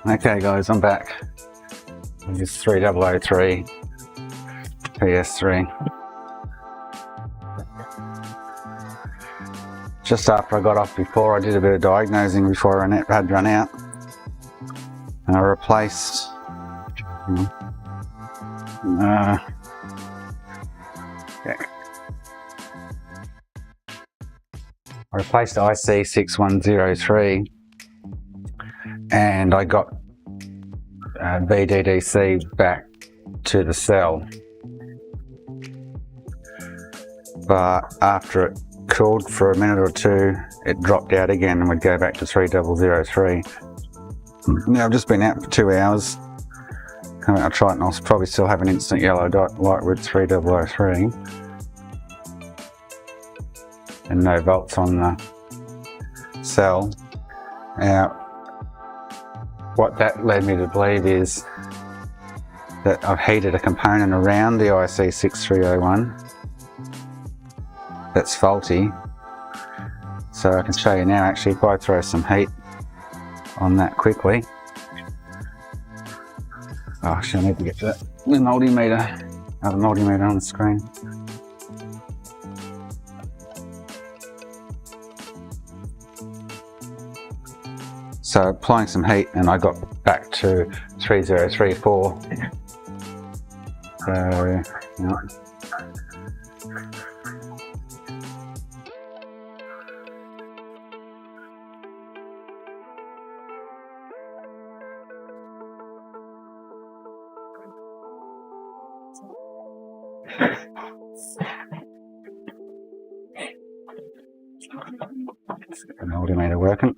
Okay guys, I'm back. It's 3003 PS3. Just after I got off before, I did a bit of diagnosing before I had run out. And I replaced IC6103 and I got VDDC back to the cell, but after it cooled for a minute or two it dropped out again and would go back to 3003. Now I've just been out for 2 hours. I'll try it and I'll probably still have an instant yellow dot like with 3003 and no volts on the cell. Now what that led me to believe is that I've heated a component around the IC6301 that's faulty. So I can show you now, actually, if I throw some heat on that quickly. Oh, actually I need to get the multimeter, other multimeter on the screen. So applying some heat and I got back to 3034. So, yeah. Let's get the multimeter working.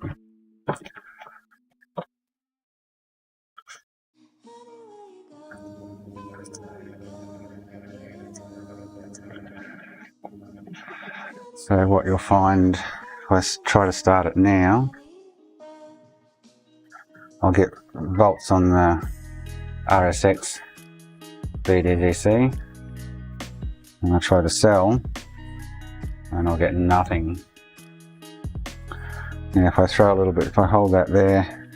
So what you'll find, if I try to start it now, I'll get volts on the RSX VDDC, and I'll try the cell, and I'll get nothing. Now if I throw a little bit, if I hold that there,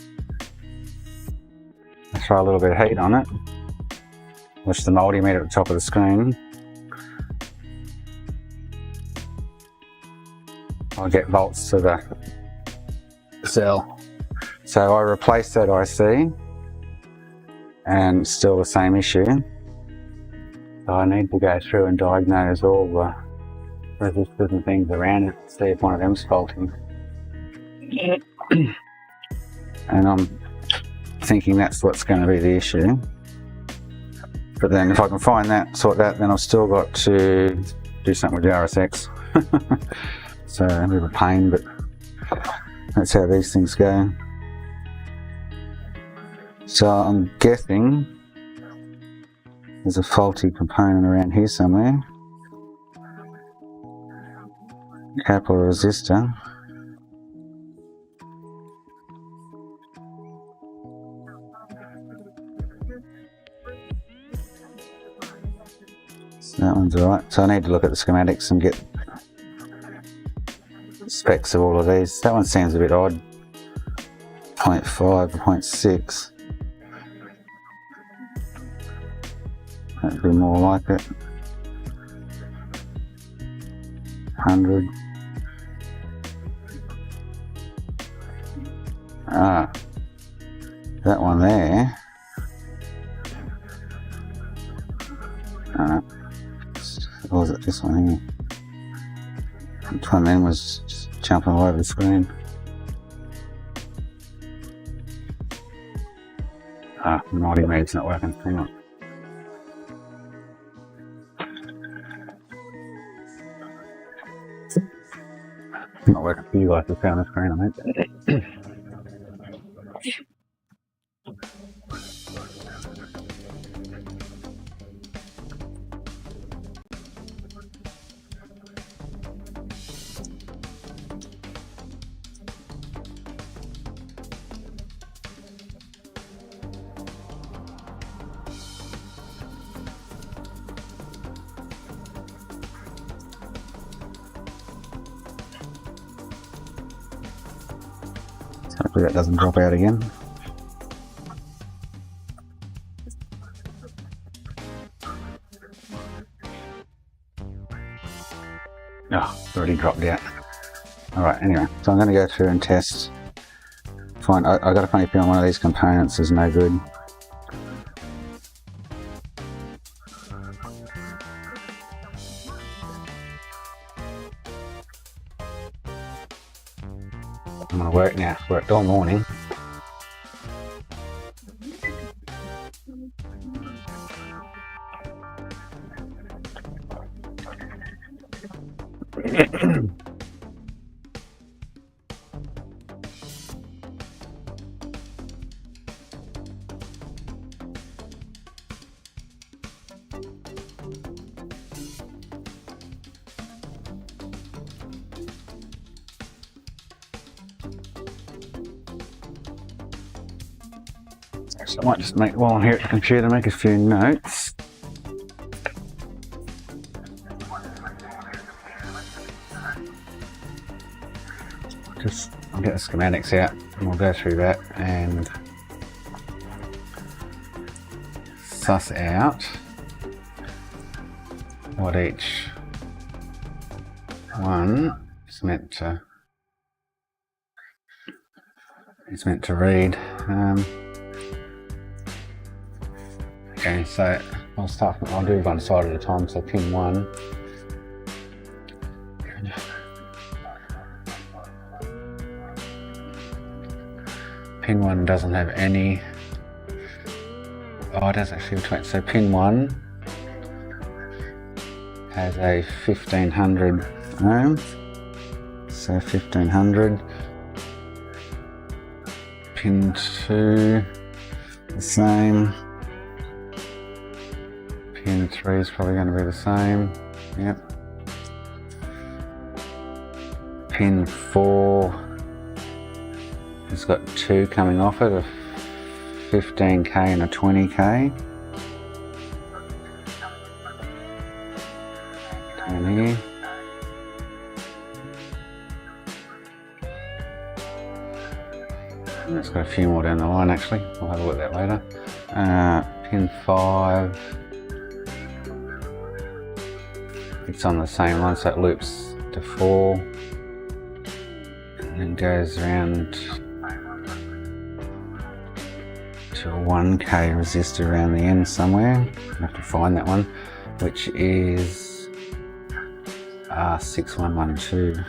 I throw a little bit of heat on it, which the multimeter at the top of the screen, I'll get volts to the cell. So I replaced that IC and still the same issue. So I need to go through and diagnose all the resistors and things around it, see if one of them's faulty. And I'm thinking that's what's going to be the issue. But then if I can find that, sort that, then I've still got to do something with the RSX. So a bit of a pain, but that's how these things go. So I'm guessing there's a faulty component around here somewhere. Capital resistor. So that one's alright. So I need to look at the schematics and get specs of all of these. That one seems a bit odd. 0.5, 0.6. That'd be more like it. 100. Ah, that one there. Or was it this one here? Which one then was just jumping all over the screen? Ah, the multimeter's not working. Hang on. Not working for you guys to see on the screen, I think. Hopefully that doesn't drop out again. Oh, already dropped out. Alright, anyway, so I'm going to go through and test. Fine, I got a funny feeling one of these components is no good. I'm going to work now. Worked all morning. So I might just make, while I'm here at the computer, make a few notes. I'll get the schematics out and we'll go through that and suss out what each one is meant to read. Okay, so I'll do one side at a time. So pin 1. Pin 1 doesn't have any. Oh, it does actually between. So pin 1 has a 1500 ohms. So 1500. Pin 2, the same. Pin 3 is probably going to be the same. Yep. Pin 4 has got 2 coming off it, a 15k and a 20k. Down here. And it's got a few more down the line actually. We'll have a look at that later. Pin 5. It's on the same line, so it loops to 4 and then goes around to a 1k resistor around the end somewhere. I have to find that one, which is R6112.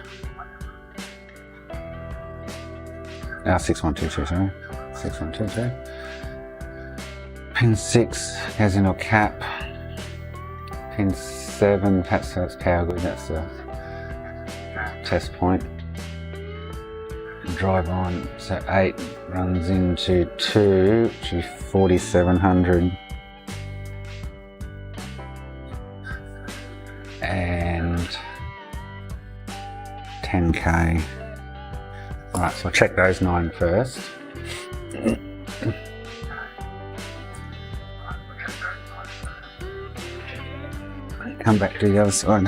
R6122, sorry. 6122. Pin 6 goes into a cap. Pin 7, that's power good, that's the test point. Drive on, so 8 runs into 2, which is 4700. And 10k. Alright, so I'll check those 9 first. Come back to the other side.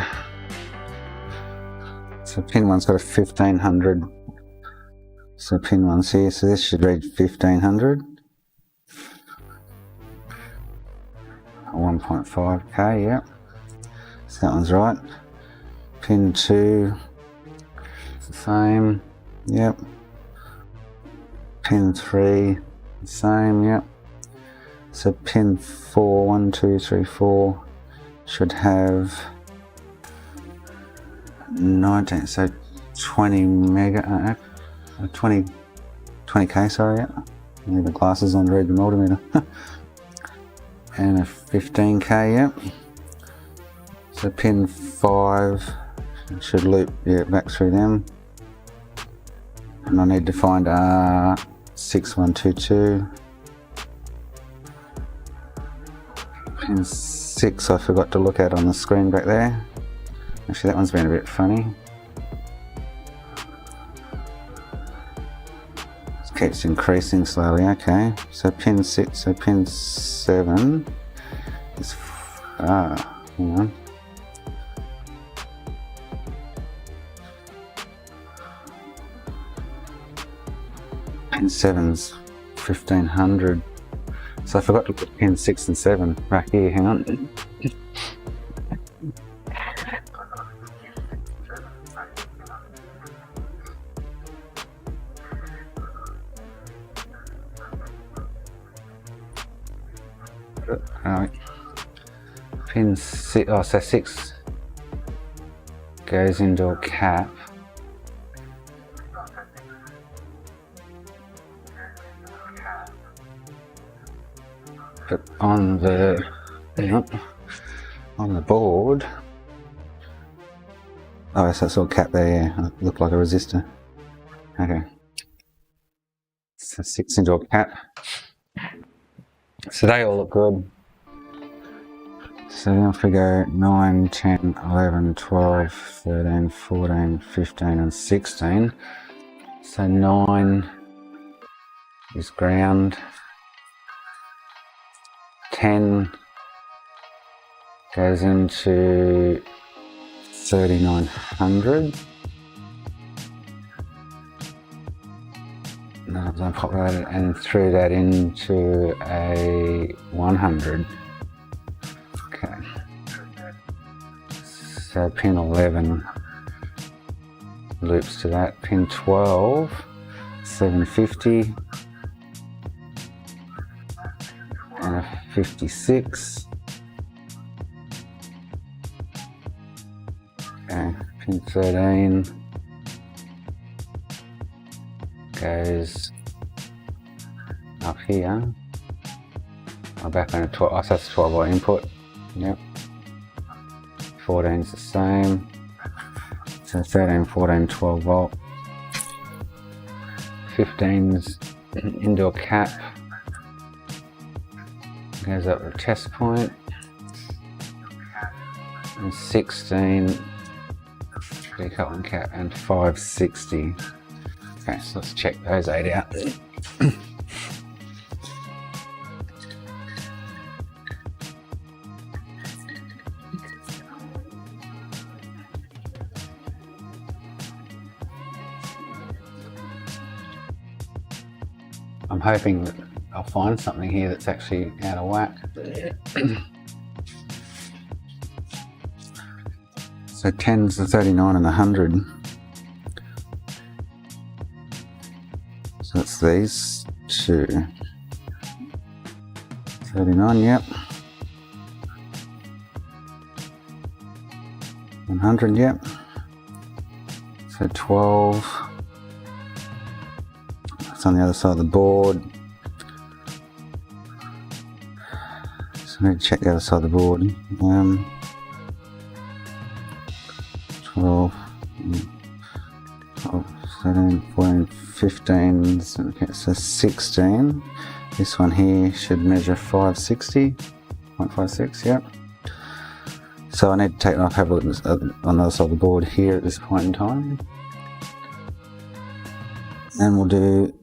So pin 1's got a 1500. So pin 1's here, so this should read 1500. 1.5k, yep. So that one's right. Pin 2, it's the same, yep. Pin 3, the same, yep. So pin 4, 1, 2, 3, 4 should have 19, so 20 mega, 20k, sorry, yeah. I need the glasses on to read the multimeter. And a 15k, yeah. So pin 5 should loop, yeah, back through them. And I need to find R6122. Pin 6 I forgot to look at on the screen back there. Actually that one's been a bit funny. It keeps increasing slowly, okay. So pin 6, so pin 7 is, hang on. Pin 7's 1500. So I forgot to put pin 6 and 7 back here, hang on. Pin 6, oh, so 6 goes into a cap. But on the board, oh, so it's all cap there, yeah. It looked like a resistor. Okay. So 6 into a cap. So they all look good. So now if we go 9, 10, 11, 12, 13, 14, 15 and 16. So 9 is ground. 10 goes into 3900. Then pop that and threw that into a 100. Okay. So pin 11 loops to that. Pin 12, 750. And a 56. Okay, pin 13 goes up here. I'm back on a 12, oh, so that's a 12 volt input. Yep. 14 is the same. So 13, 14, 12 volt. 15's into a cap. Goes up to the test point. And 16 decoupling cap and 560. Okay, so let's check those 8 out. I'm hoping that I'll find something here that's actually out of whack. So 10's the 39 and the 100. So it's these two. 39, yep. 100, yep. So 12. It's on the other side of the board. So I need to check the other side of the board. 12, 13, 14, 15, okay, so 16. This one here should measure 560, 0.56, yep. So I need to take it off, have a look on the other side of the board here at this point in time. And we'll do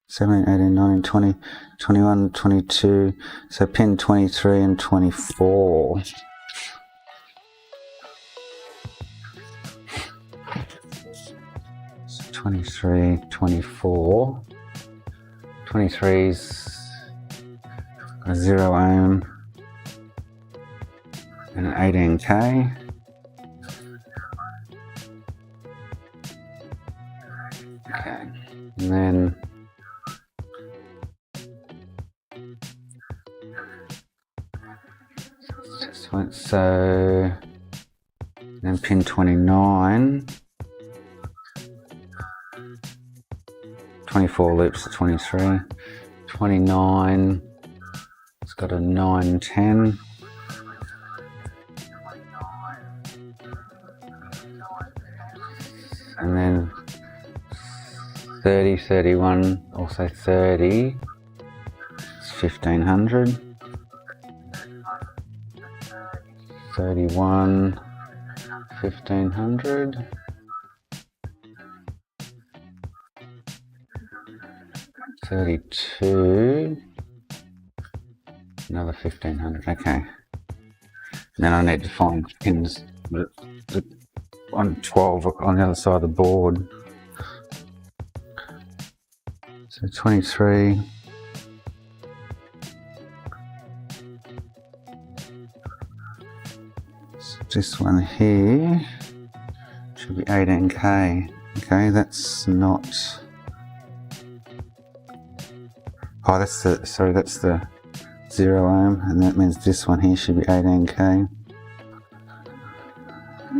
17, 18, 19, 20, 21, 22, so pin 23 and 24. So 23, 24. 23's a 0 ohm and an 18K. Okay, and then so then pin 29, 24 loops to 23, 29, it's got a 910, and then 30, 31, also 30, it's 1500. 31, 1500. $32, another 1500. Okay. And then I need to find pins on 12 on the other side of the board. So 23. This one here should be 18K. Okay, that's not Oh, that's the, sorry, that's the 0 ohm, and that means this one here should be 18k.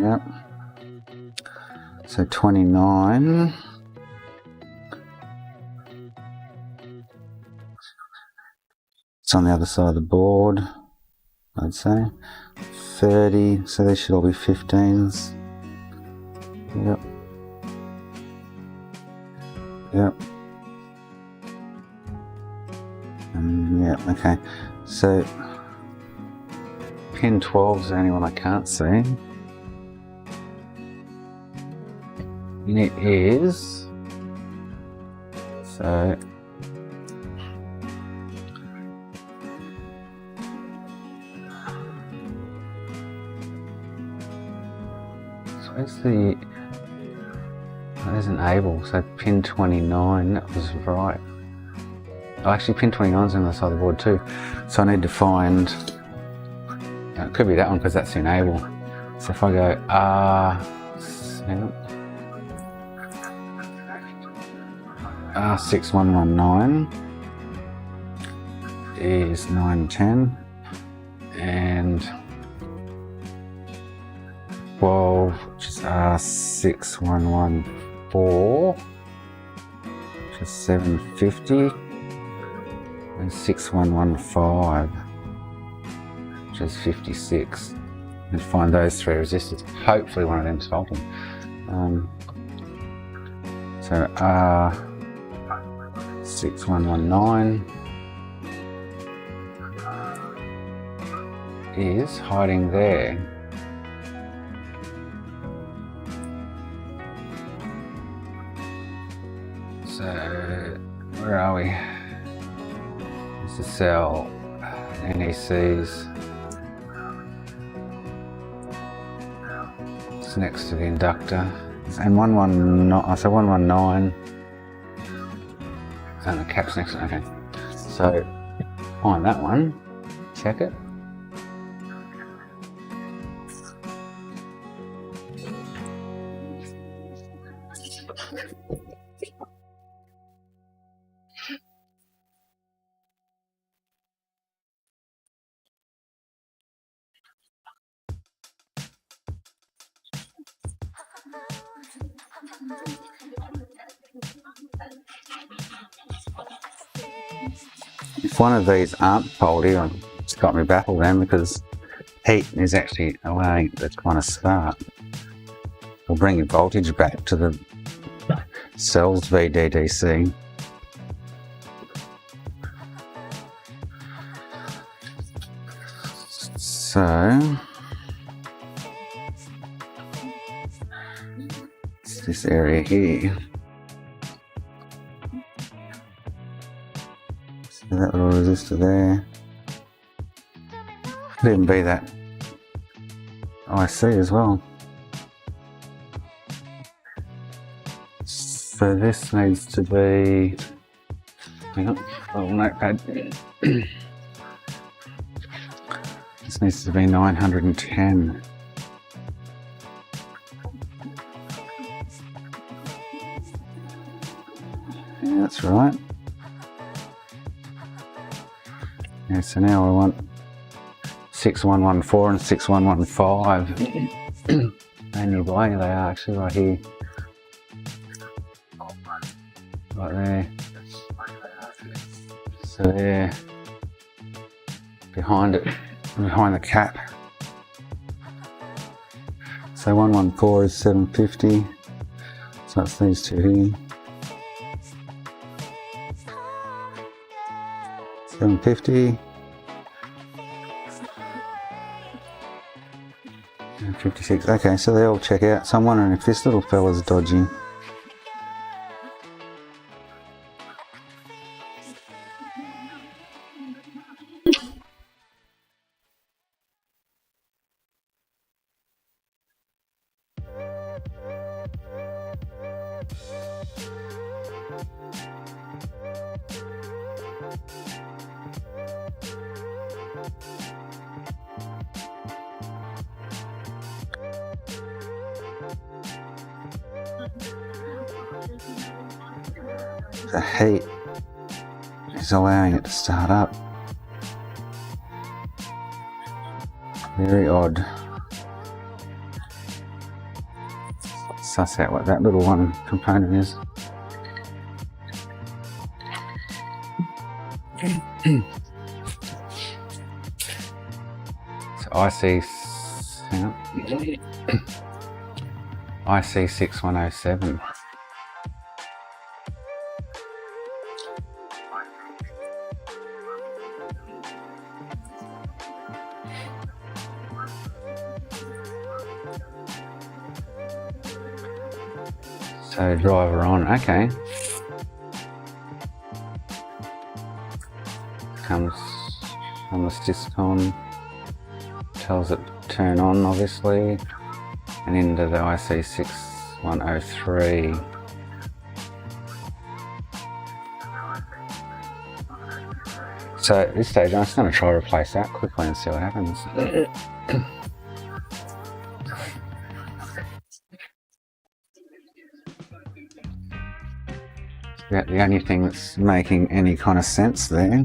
Yep. So 29. It's on the other side of the board, I'd say. 30, so they should all be 15s. Yep. Yep. Yeah, okay. So pin 12 is the only one I can't see. And it is, so where's the, oh, there's an able, so pin 29, that was right. Oh, actually pin 29 is on the side of the board too. So I need to find, it could be that one because that's the enable. So if I go R6119 is 910 and 12, which is R6114, which is 750, and 6115, which is 56. And find those three resistors. Hopefully one of them's faulted. So R6119 is hiding there. So where are we? It's the cell NECs. It's next to the inductor. And 119, so 119. And the cap's next to it. Okay. So find that one, check it. If one of these aren't faulty, it's got me baffled then, because heat is actually allowing it to kind of start. We'll bring your voltage back to the cell's VDDC. So it's this area here. So that little resistor there. Could even be that IC as well. So this needs to be, hang on, little notepad. This needs to be 910. Yeah, that's right. Yeah, so now I want 6114 and 6115. Manual blank, they are actually right here. Right there. So they're behind it, behind the cap. So 114 is 750. So that's these two here. 750. And 56. Okay, so they all check out. So I'm wondering if this little fella's dodgy. The heat is allowing it to start up. Very odd. Suss out what that little one component is. So IC6107. So driver on, okay. Comes on the Syscon, tells it to turn on obviously, and into the IC6103. So at this stage I'm just going to try to replace that quickly and see what happens. About the only thing that's making any kind of sense there.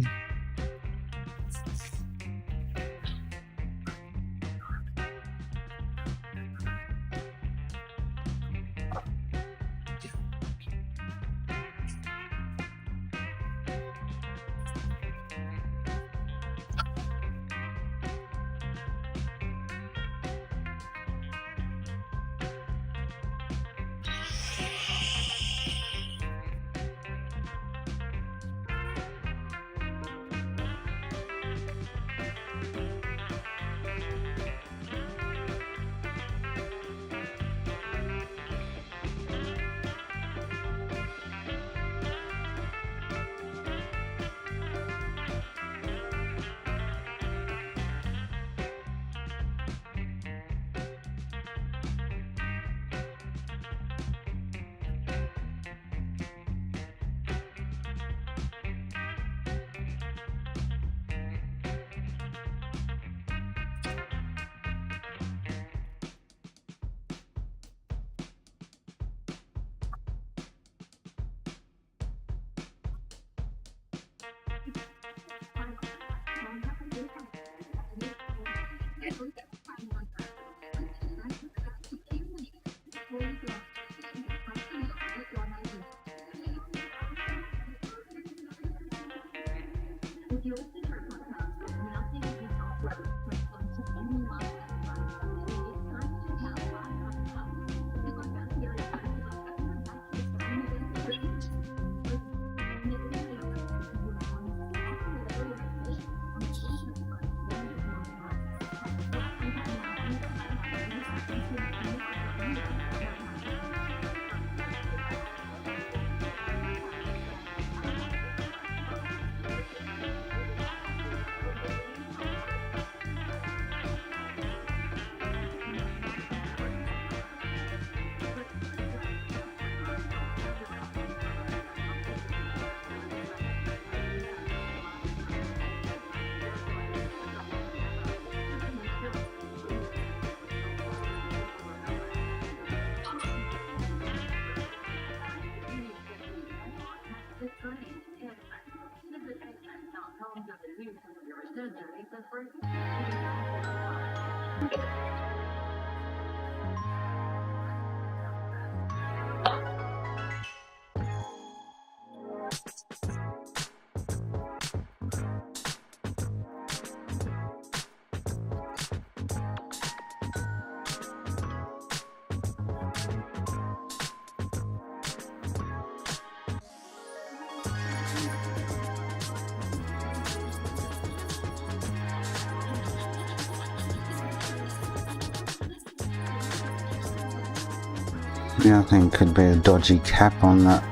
The other thing could be a dodgy cap on that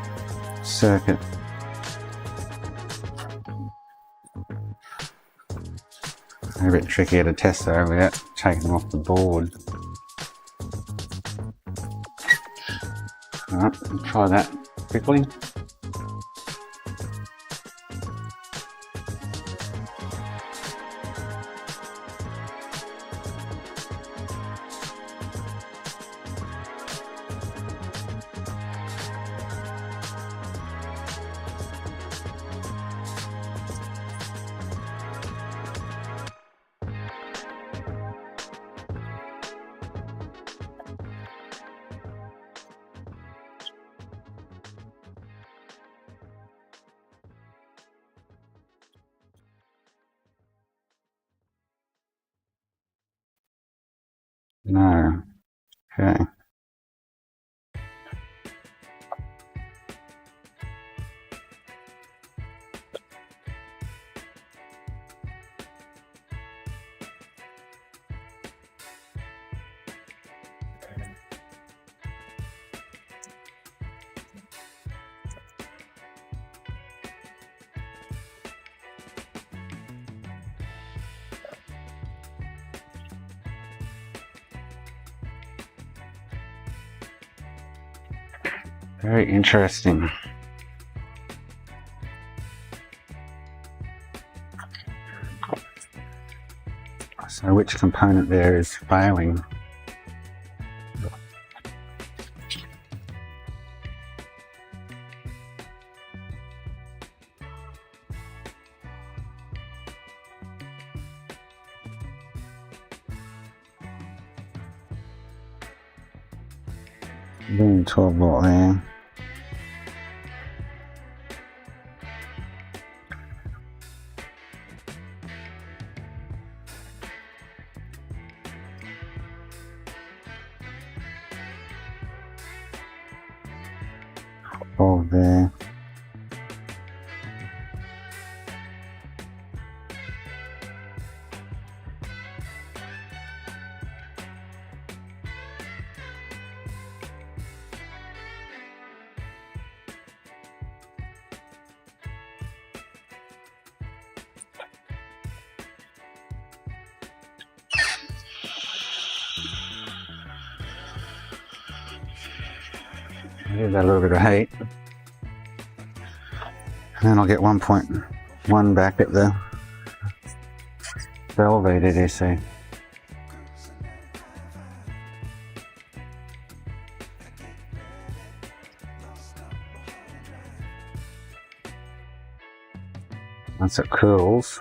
circuit. A bit trickier to test though without taking them off the board. Alright, try that quickly. No. Okay. Very interesting. So which component there is failing? Doing 12 volt there. Oh, there. Give that a little bit of heat. And then I'll get 1.1 back at the elevated AC. Once it cools,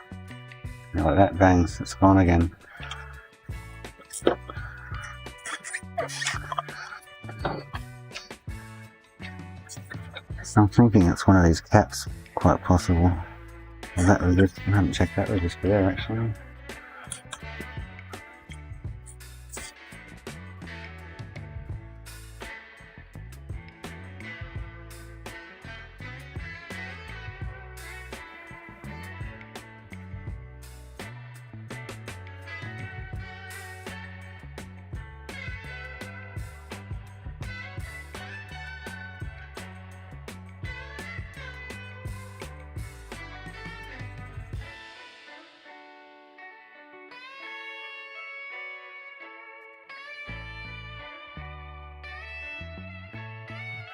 like that, bangs, it's gone again. So I'm thinking it's one of these caps, quite possible. Well, that resistor, I haven't checked that resistor there actually.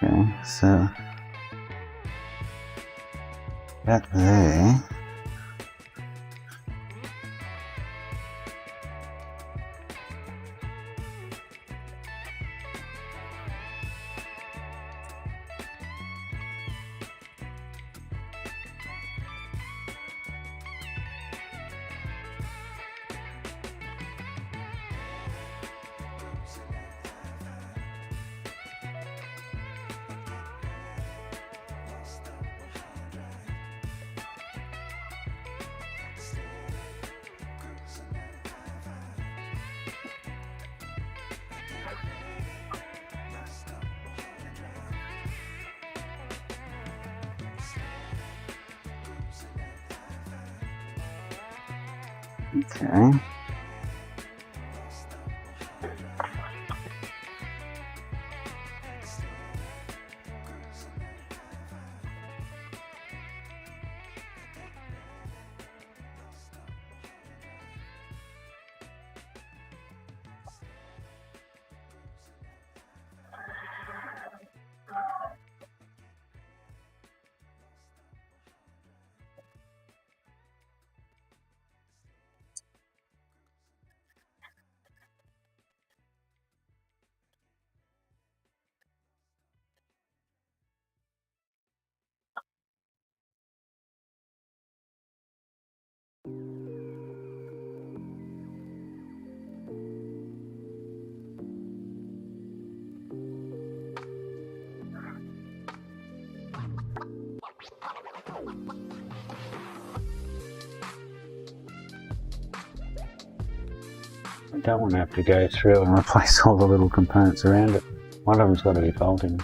Okay, so that there. Okay. Don't want to have to go through and replace all the little components around it. One of them's got to be faulty.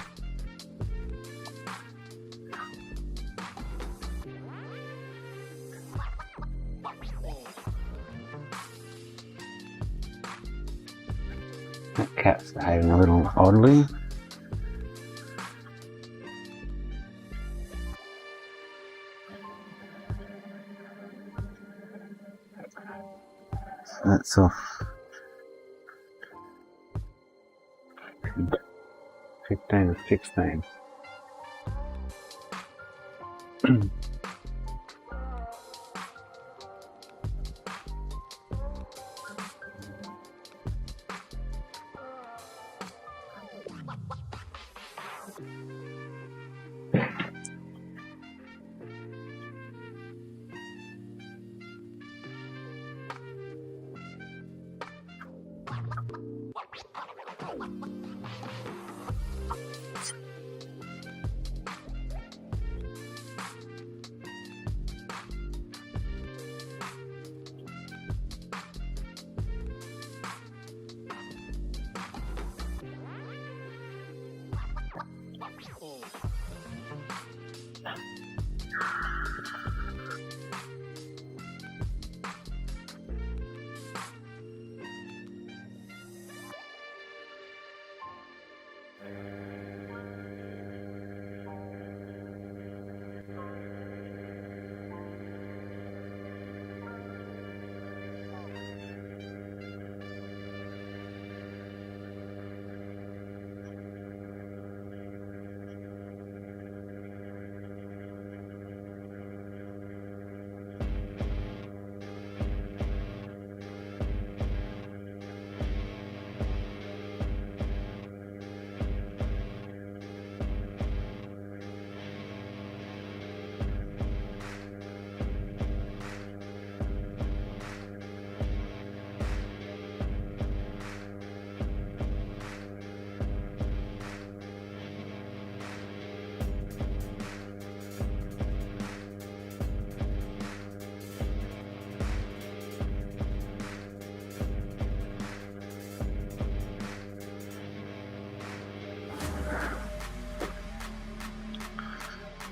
That cat's behaving a little oddly. That's off 15 or 16.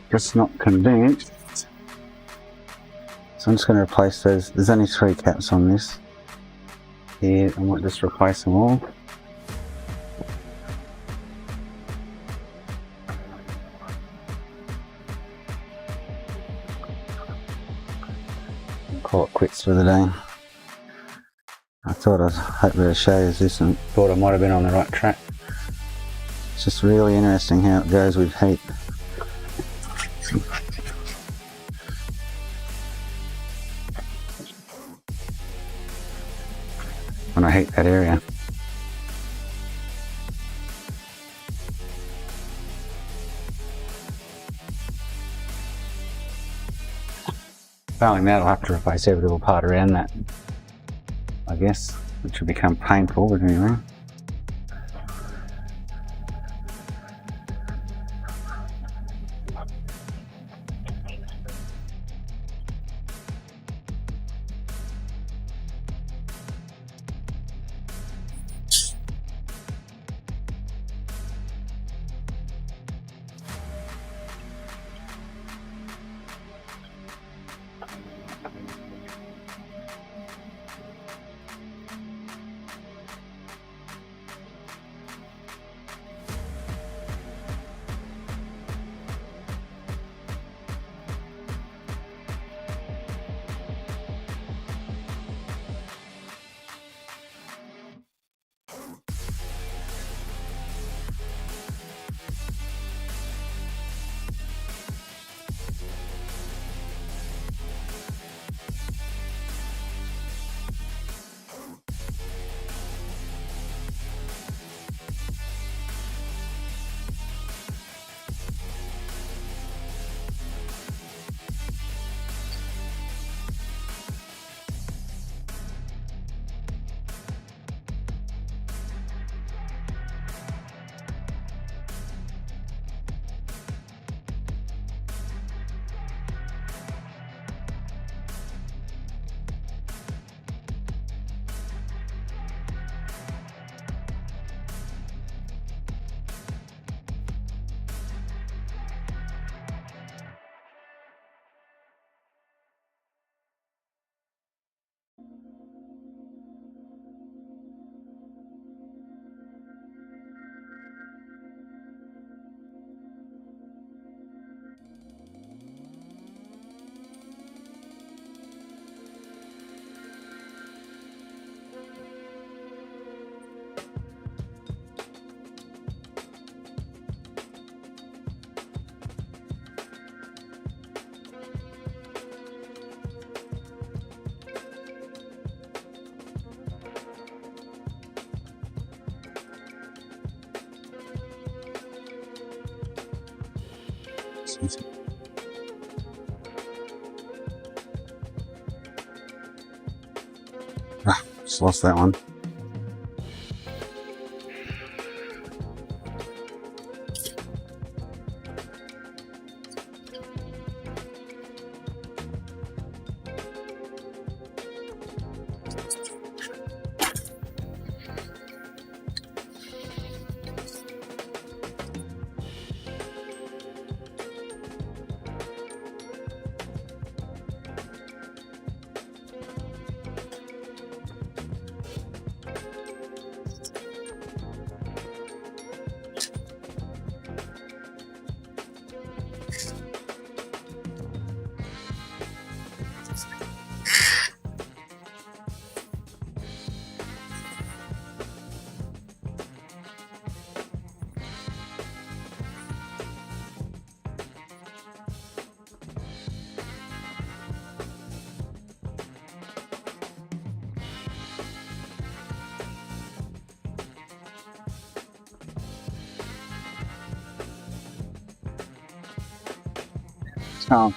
It's not condensed, so I'm just going to replace those. There's only 3 caps on this here, I might just replace them all. Call it quits for the day. I thought I'd hopefully show you this and thought I might have been on the right track. It's just really interesting how it goes with heat. When I heat that area. Failing that, I'll have to replace every little part around that, I guess, which will become painful, but anyway. Just lost that one.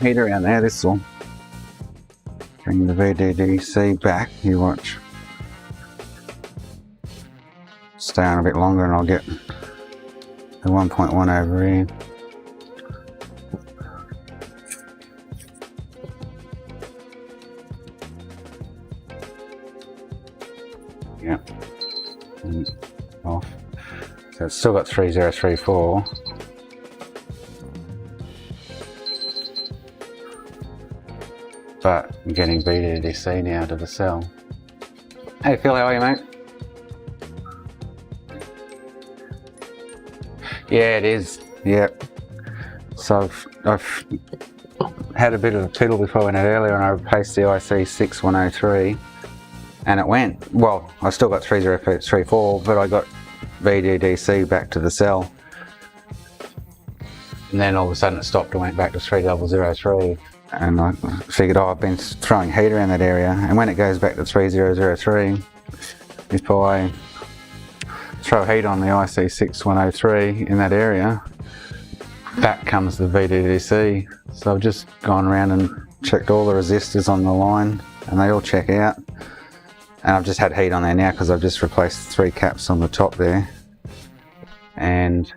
Heat around there. This will bring the VDDC back. You watch. Stay on a bit longer and I'll get the 1.1 over here. Yeah. And off. So it's still got 3034. But I'm getting VDDC now to the cell. Hey Phil, how are you, mate? Yeah, it is. Yep. So I've had a bit of a piddle before I went out earlier, and I replaced the IC 6103, and it went. Well, I still got 3034, but I got VDDC back to the cell. And then all of a sudden it stopped and went back to 3003. And I figured, oh, I've been throwing heat around that area, and when it goes back to 3003, if I throw heat on the IC 6103 in that area, back comes the VDDC. So I've just gone around and checked all the resistors on the line, and they all check out. And I've just had heat on there now because I've just replaced 3 caps on the top there, and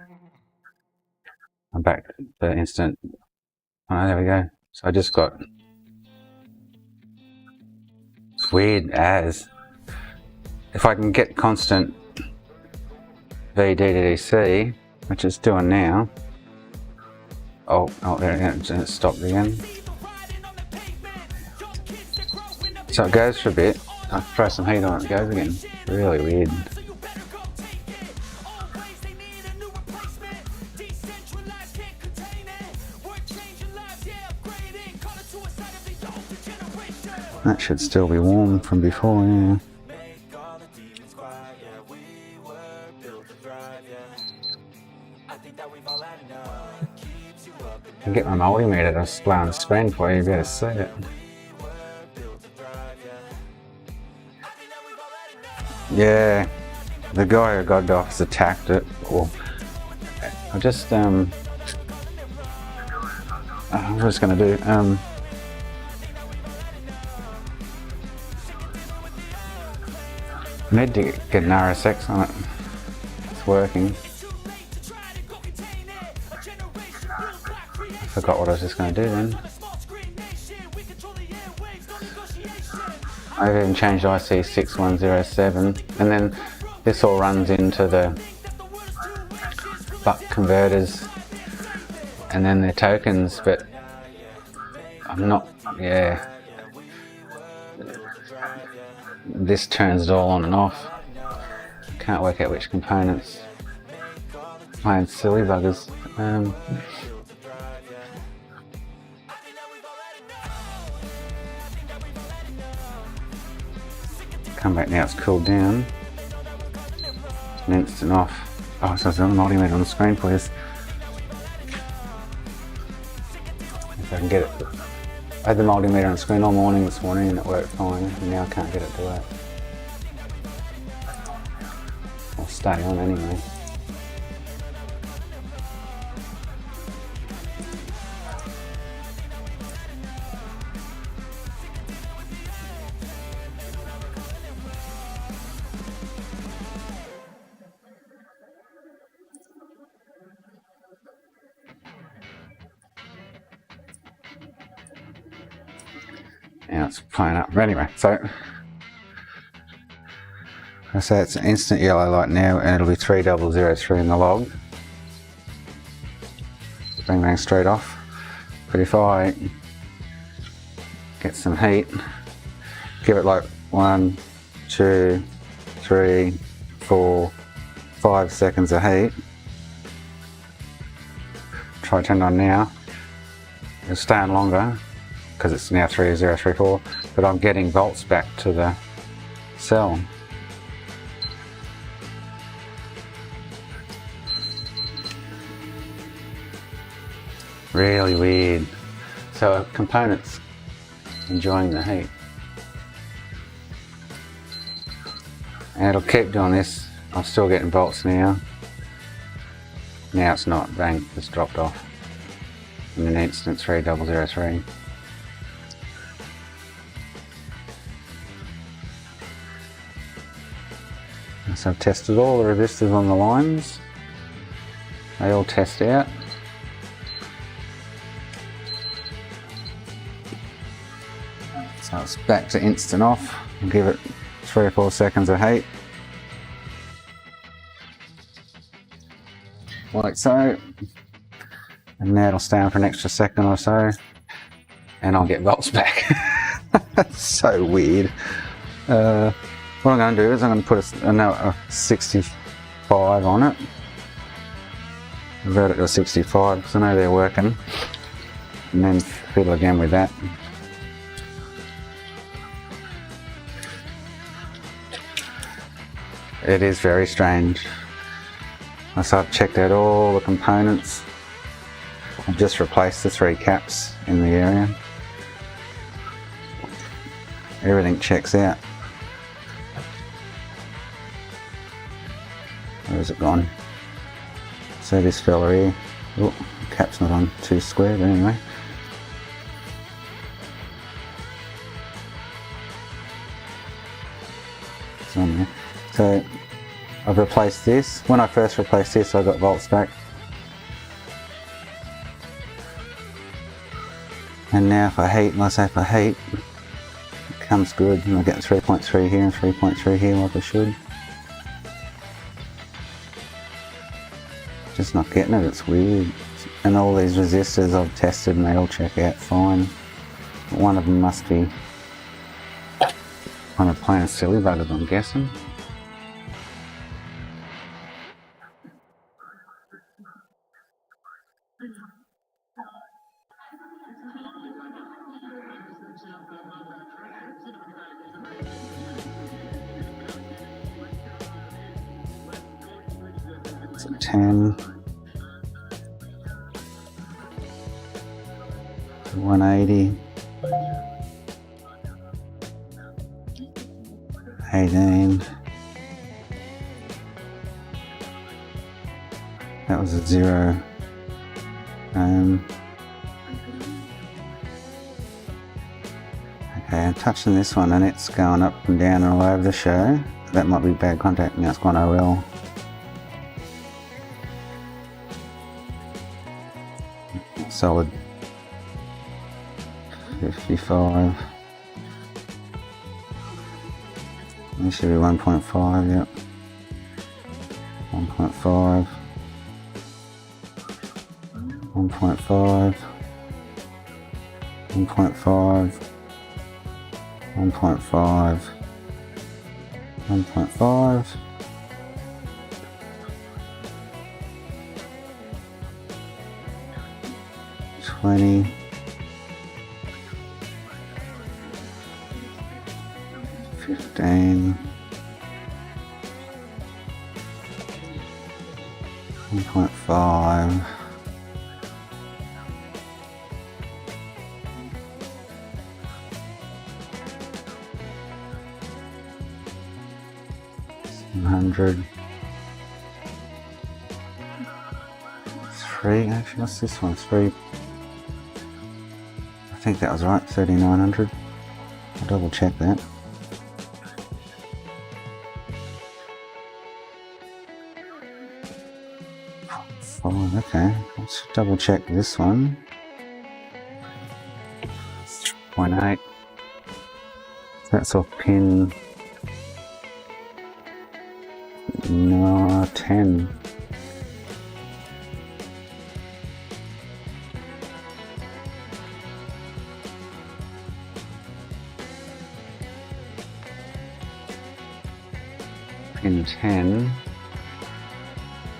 I'm back the instant. Oh, there we go. So I just got, it's weird as, if I can get constant VDDC, which it's doing now, oh there it is, it stopped again. So it goes for a bit, I throw some heat on it, it goes again. Really weird. That should still be warm from before, yeah. I can get my multimeter to display on the screen for you, better see it. Yeah, the guy who got it off has attacked it. Or I just what I was going to do. I need to get an RSX on it. It's working. I forgot what I was just going to do then. I've even changed IC 6107, and then this all runs into the buck converters and then their tokens, but I'm not, yeah. This turns it all on and off. Can't work out which components. Playing silly buggers. Come back now, it's cooled down. An instant off. Oh, so it's on the multimeter on the screen, please. If I can get it. I had the multimeter on the screen all morning this morning and it worked fine, and now I can't get it to work. I'll stay on anyway. Now it's playing up. But anyway, so I say it's an instant yellow light now, and it'll be 3003 in the log. Bang bang straight off. But if I get some heat, give it like 1, 2, 3, 4, 5 seconds of heat. Try to turn it on now. It'll stay on longer because it's now 3034, but I'm getting volts back to the cell. Really weird. So a component's enjoying the heat. And it'll keep doing this. I'm still getting volts now. Now it's not, bang, it's dropped off. In an instant, 3003. So I've tested all the resistors on the lines. They all test out. So it's back to instant off. I'll give it 3 or 4 seconds of heat. Like so. And now it'll stay on for an extra second or so. And I'll get volts back. That's so weird. What I'm going to do is I'm going to put a 65 on it. Revert it to a 65 because I know they're working. And then fiddle again with that. It is very strange. So I've checked out all the components. I've just replaced the 3 caps in the area. Everything checks out. Where's it gone? So this fella here, oh, the cap's not on too square, but anyway. It's on there. So I've replaced this. When I first replaced this, I got volts back. And now if I heat, let's say if I heat, it comes good. And I get 3.3 here and 3.3 here like I should. Just not getting it, it's weird. And all these resistors I've tested and they all check out fine. But one of them must be kind of playing silly buggers, I'm guessing. It's a 10. 180. 18. That was a 0. Okay, I'm touching this one and it's going up and down all over the show. That might be bad contact. Now it's gone OL. Solid 55. This should be 1.5, yep. 1.5. 1.5. 1.5. 1.5. 1.5. 20. 15. 1.5. $100. 3, actually, what's this one? 3. I think that was right, 3,900. I'll double check that. Oh, okay, let's double check this one. 0.8. That's off pin 10. Pin 10.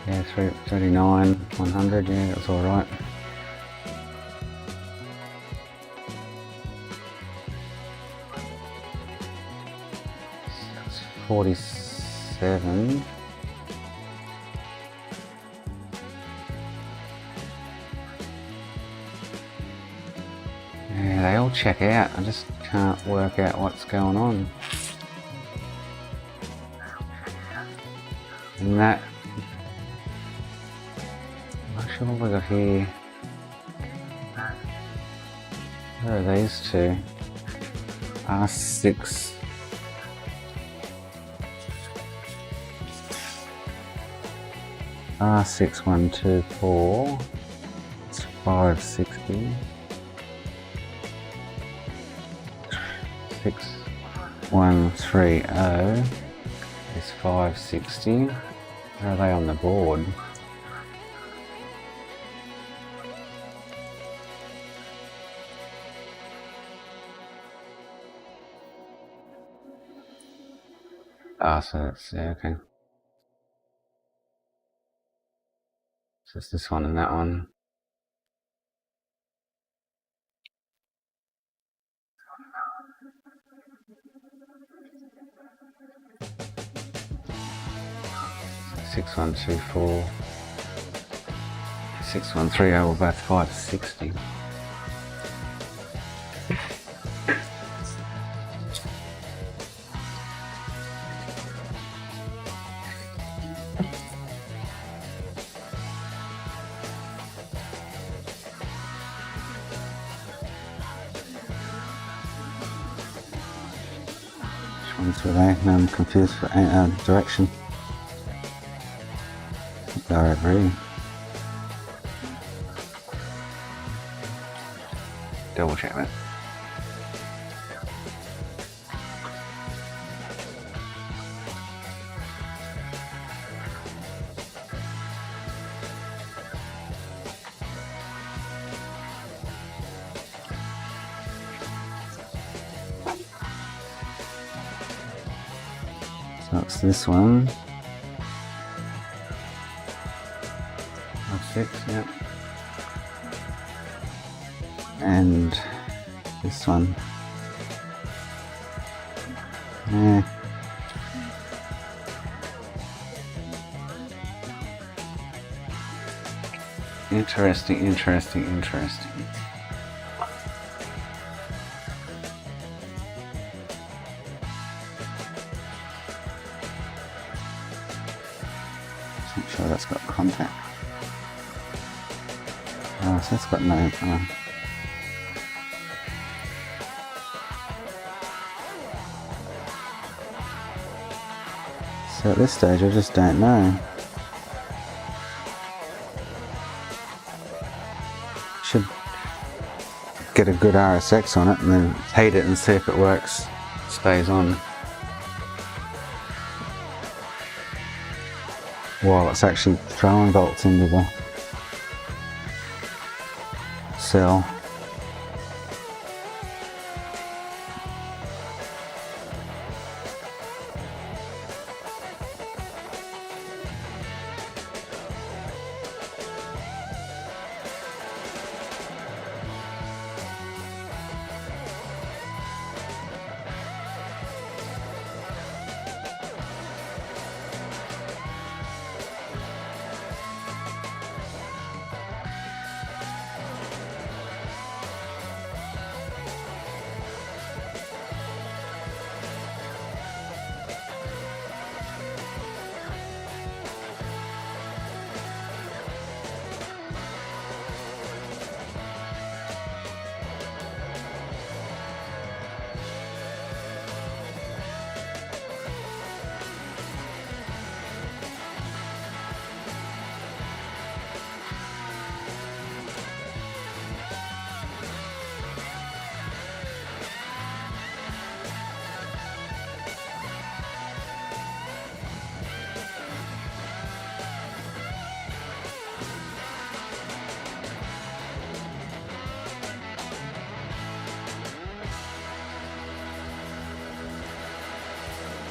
Yeah, 39, 100, yeah, that's alright. That's 47. Yeah, they all check out. I just can't work out what's going on. And that, I'm not sure what we got here. Where are these two? R6. R6124. It's 560. 6130 is 560. Where are they on the board? Ah, so that's, yeah, okay. So it's this one and that one. So 6124. 6130 were both 560. Which ones were they? Now I'm confused for direction. They're over here. Double check that. So it's this one. 6, yep. And this one. Yeah. Interesting. Just make sure that's got contact. Oh, so it's got no. So at this stage, I just don't know. Should get a good RSX on it and then heat it and see if it works, stays on. While it's actually throwing bolts into the cell.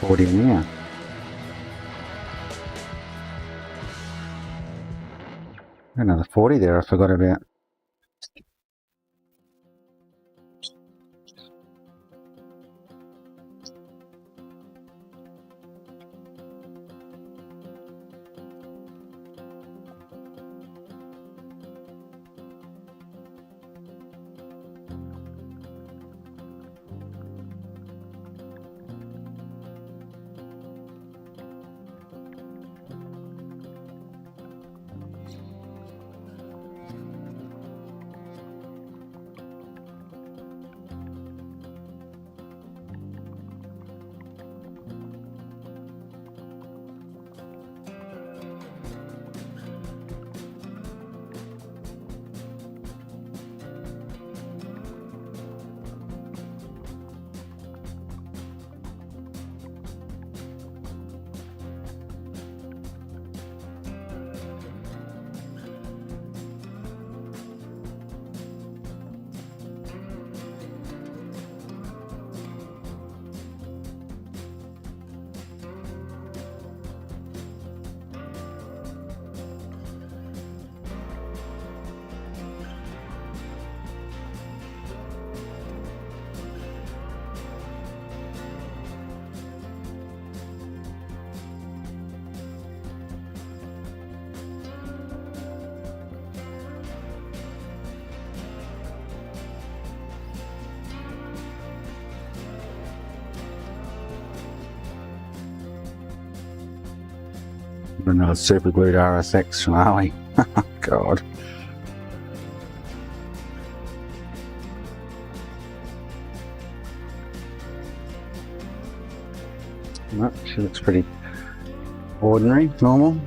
40 in here. Another 40 there I forgot about. Another super glued RSX from Ali. God. Well, she looks pretty ordinary, normal.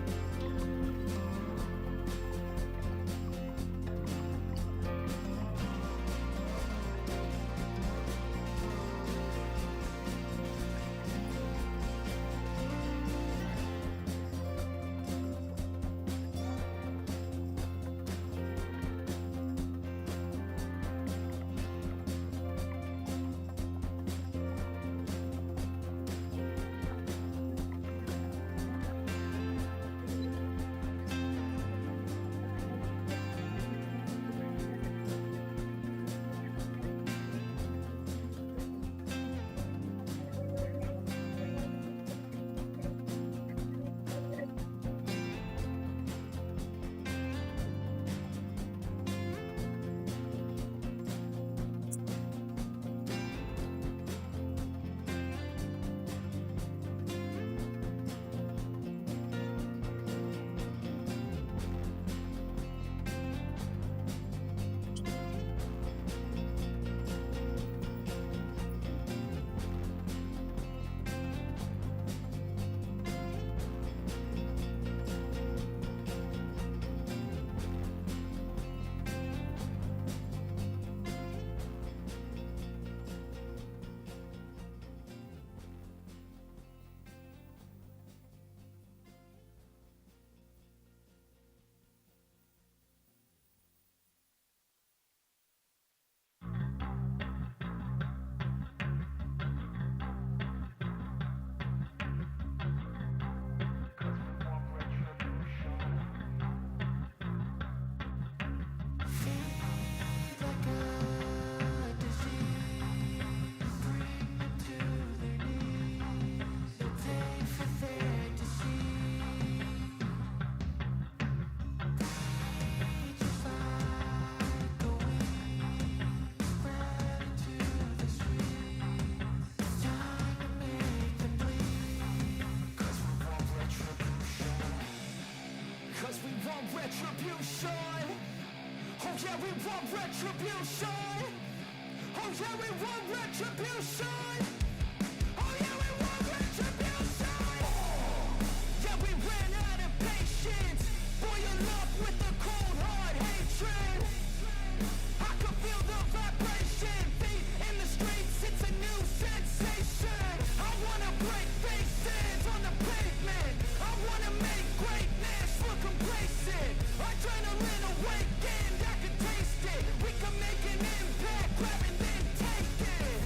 Retribution. Oh yeah, we want retribution. Oh yeah, we want retribution. Oh yeah, we want retribution. Yeah, we ran out of patience. Boil up with the cold hard hatred. I can feel the vibration. Feet in the streets, it's a new sensation. I wanna break faces on the pavement. I wanna make greatness look complacent. Adrenaline awakened, I can taste it. We can make an impact, grab and then take it.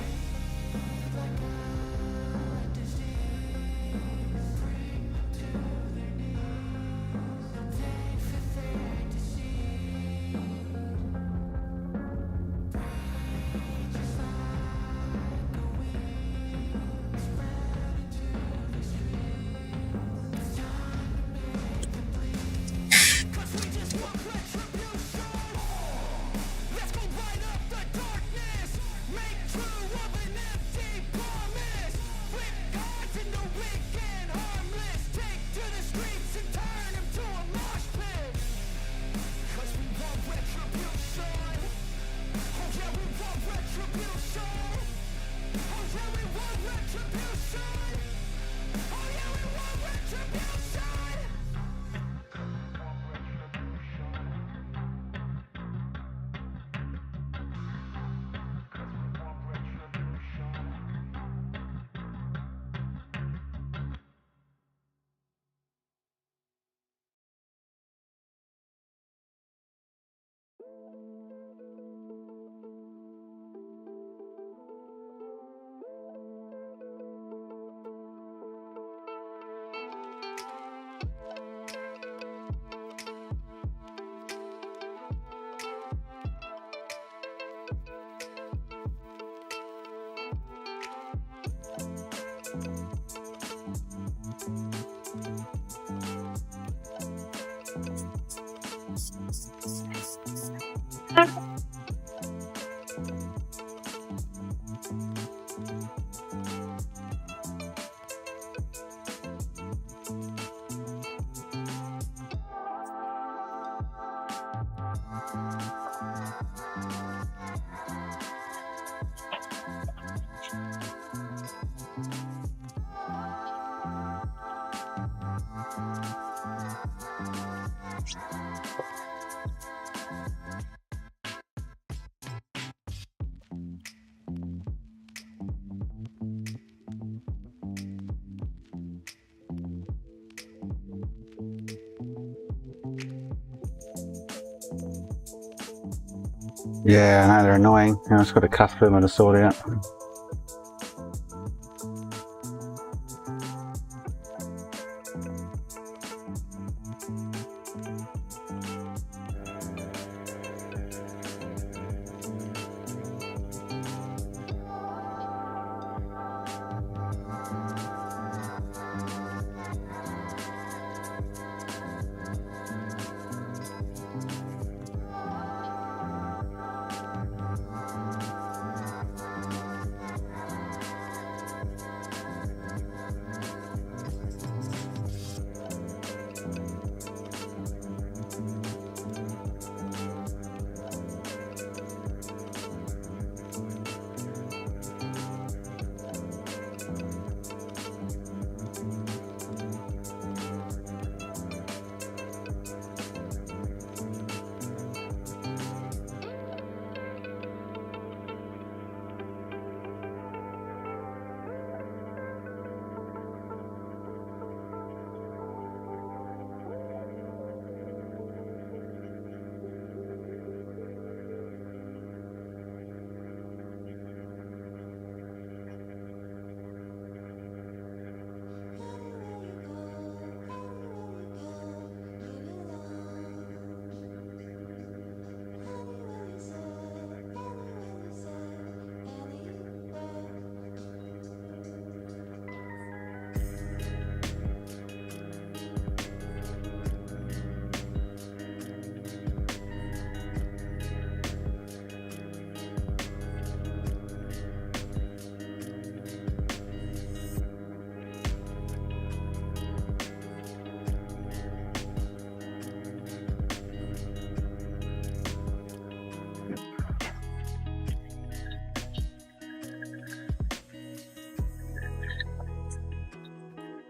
Yeah, I know they're annoying. I've just got a customer to sort out.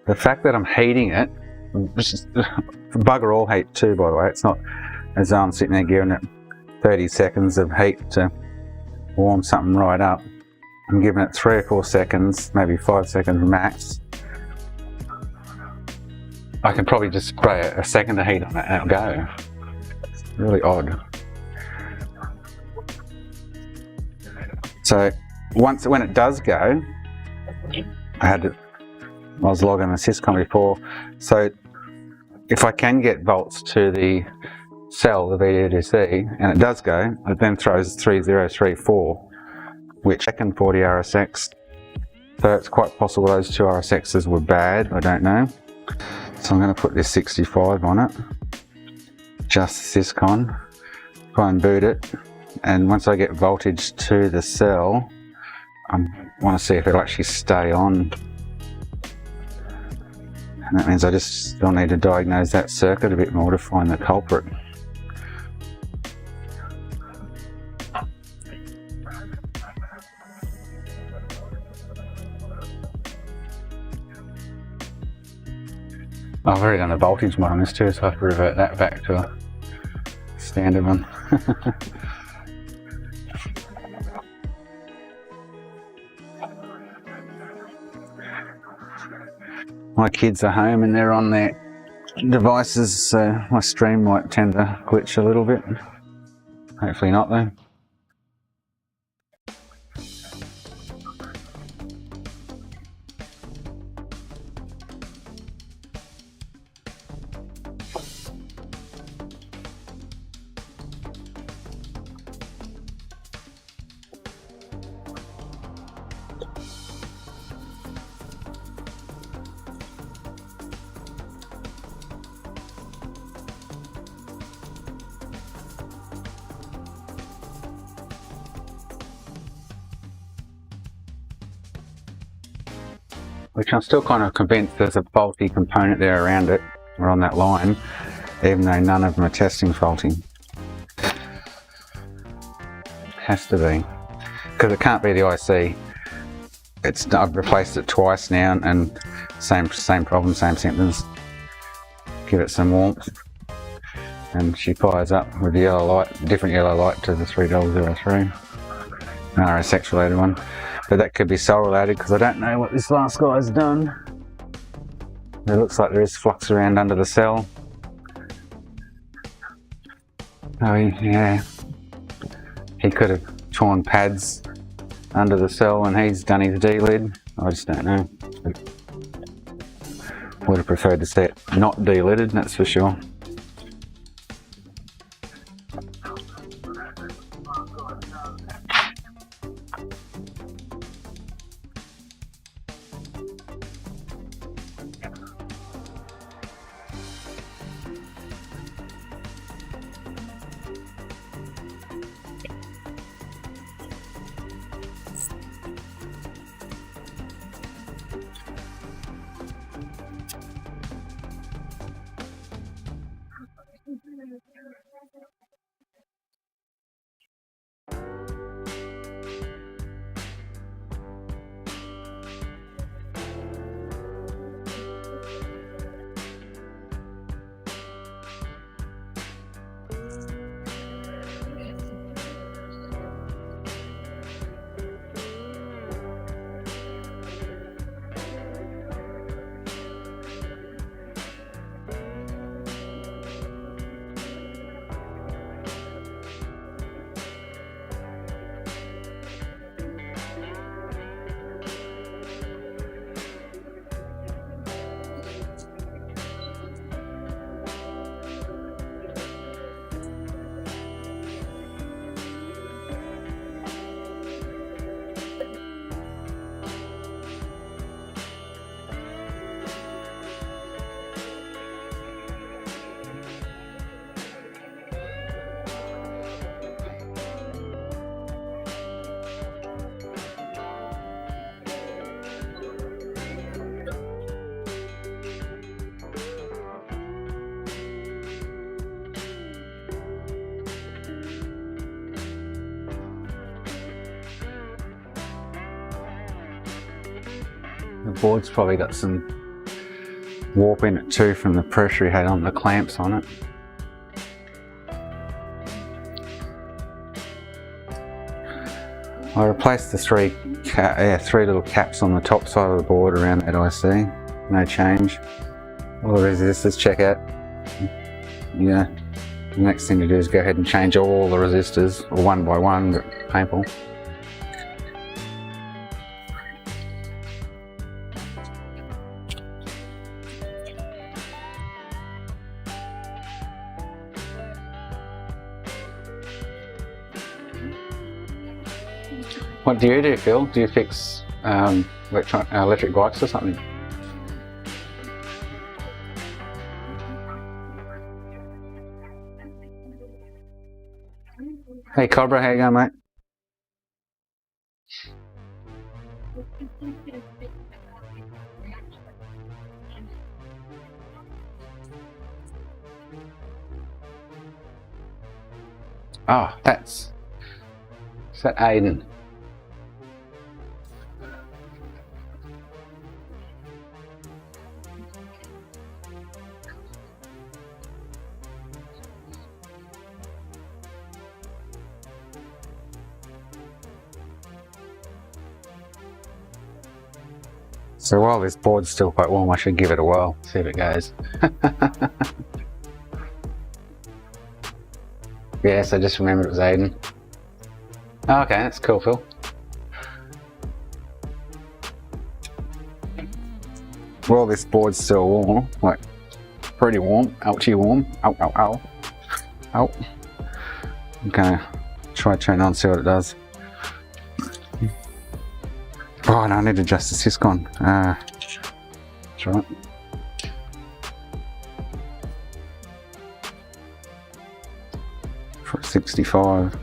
The fact that I'm heating it, bugger all heat too, by the way. It's not as though I'm sitting there giving it 30 seconds of heat to warm something right up. I'm giving it 3 or 4 seconds, maybe 5 seconds max. I can probably just spray a second of heat on it and it'll go. It's really odd. So when it does go, I was logging a syscon before, so if I can get volts to the cell, the VDDC, and it does go, it then throws 3034, which second 40 RSX. So it's quite possible those 2 RSXs were bad, I don't know. So I'm going to put this 65 on it, just the syscon, try and boot it, and once I get voltage to the cell, I want to see if it'll actually stay on. And that means I just still need to diagnose that circuit a bit more to find the culprit. I've already done a voltage mod on this too, so I have to revert that back to a standard one. My kids are home and they're on their devices, so my stream might tend to glitch a little bit. Hopefully not though. Which I'm still kind of convinced there's a faulty component there around it, or on that line, even though none of them are testing faulty. Has to be, because it can't be the IC. I've replaced it twice now, and same problem, same symptoms. Give it some warmth, and she fires up with the yellow light, different yellow light to the 3003, RSX related one. But that could be sol related, because I don't know what this last guy's done. It looks like there is flux around under the cell. Oh yeah, he could have torn pads under the cell when he's done his D-lid. I just don't know. Would have preferred to see it not D-lidded, that's for sure. The board's probably got some warp in it too from the pressure he had on the clamps on it. I replaced the three little caps on the top side of the board around that IC. No change. All the resistors, check out. Yeah. The next thing to do is go ahead and change all the resistors, or one by one, but painful. What do you do, Phil? Do you fix electric bikes or something? Hey Cobra, how you going, mate? Oh, is that Aiden? So while this board's still quite warm, I should give it a whirl, see if it goes. Yes, I just remembered it was Aiden. Oh, okay, that's cool, Phil. Well, this board's still warm, like pretty warm, ouchie warm. Ow, ow, ow. Ow. I'm gonna try turn on, see what it does. Oh, no, I need to adjust the syscon. That's right. For 65.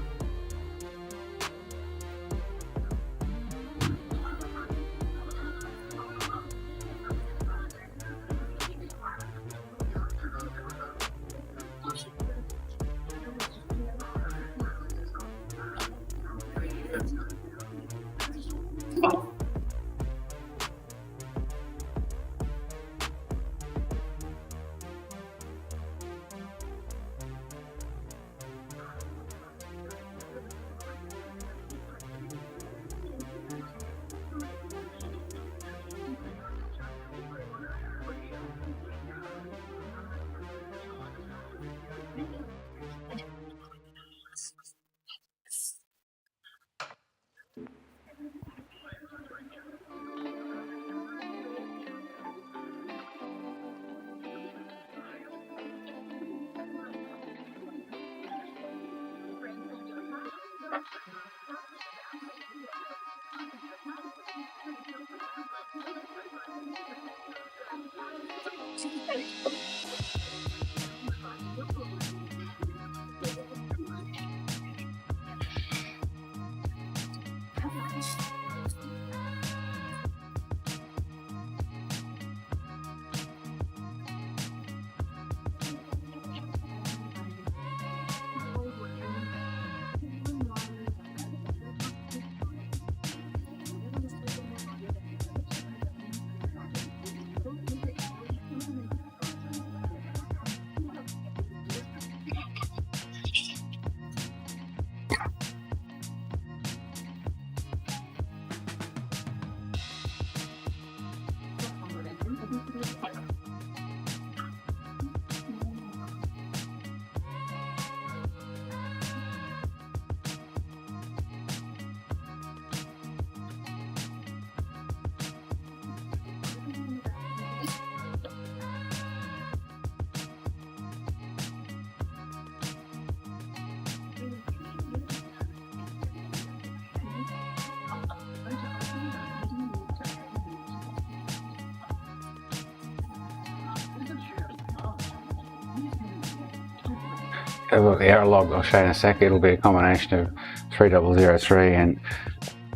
The error log I'll show in a sec, it'll be a combination of 3003 and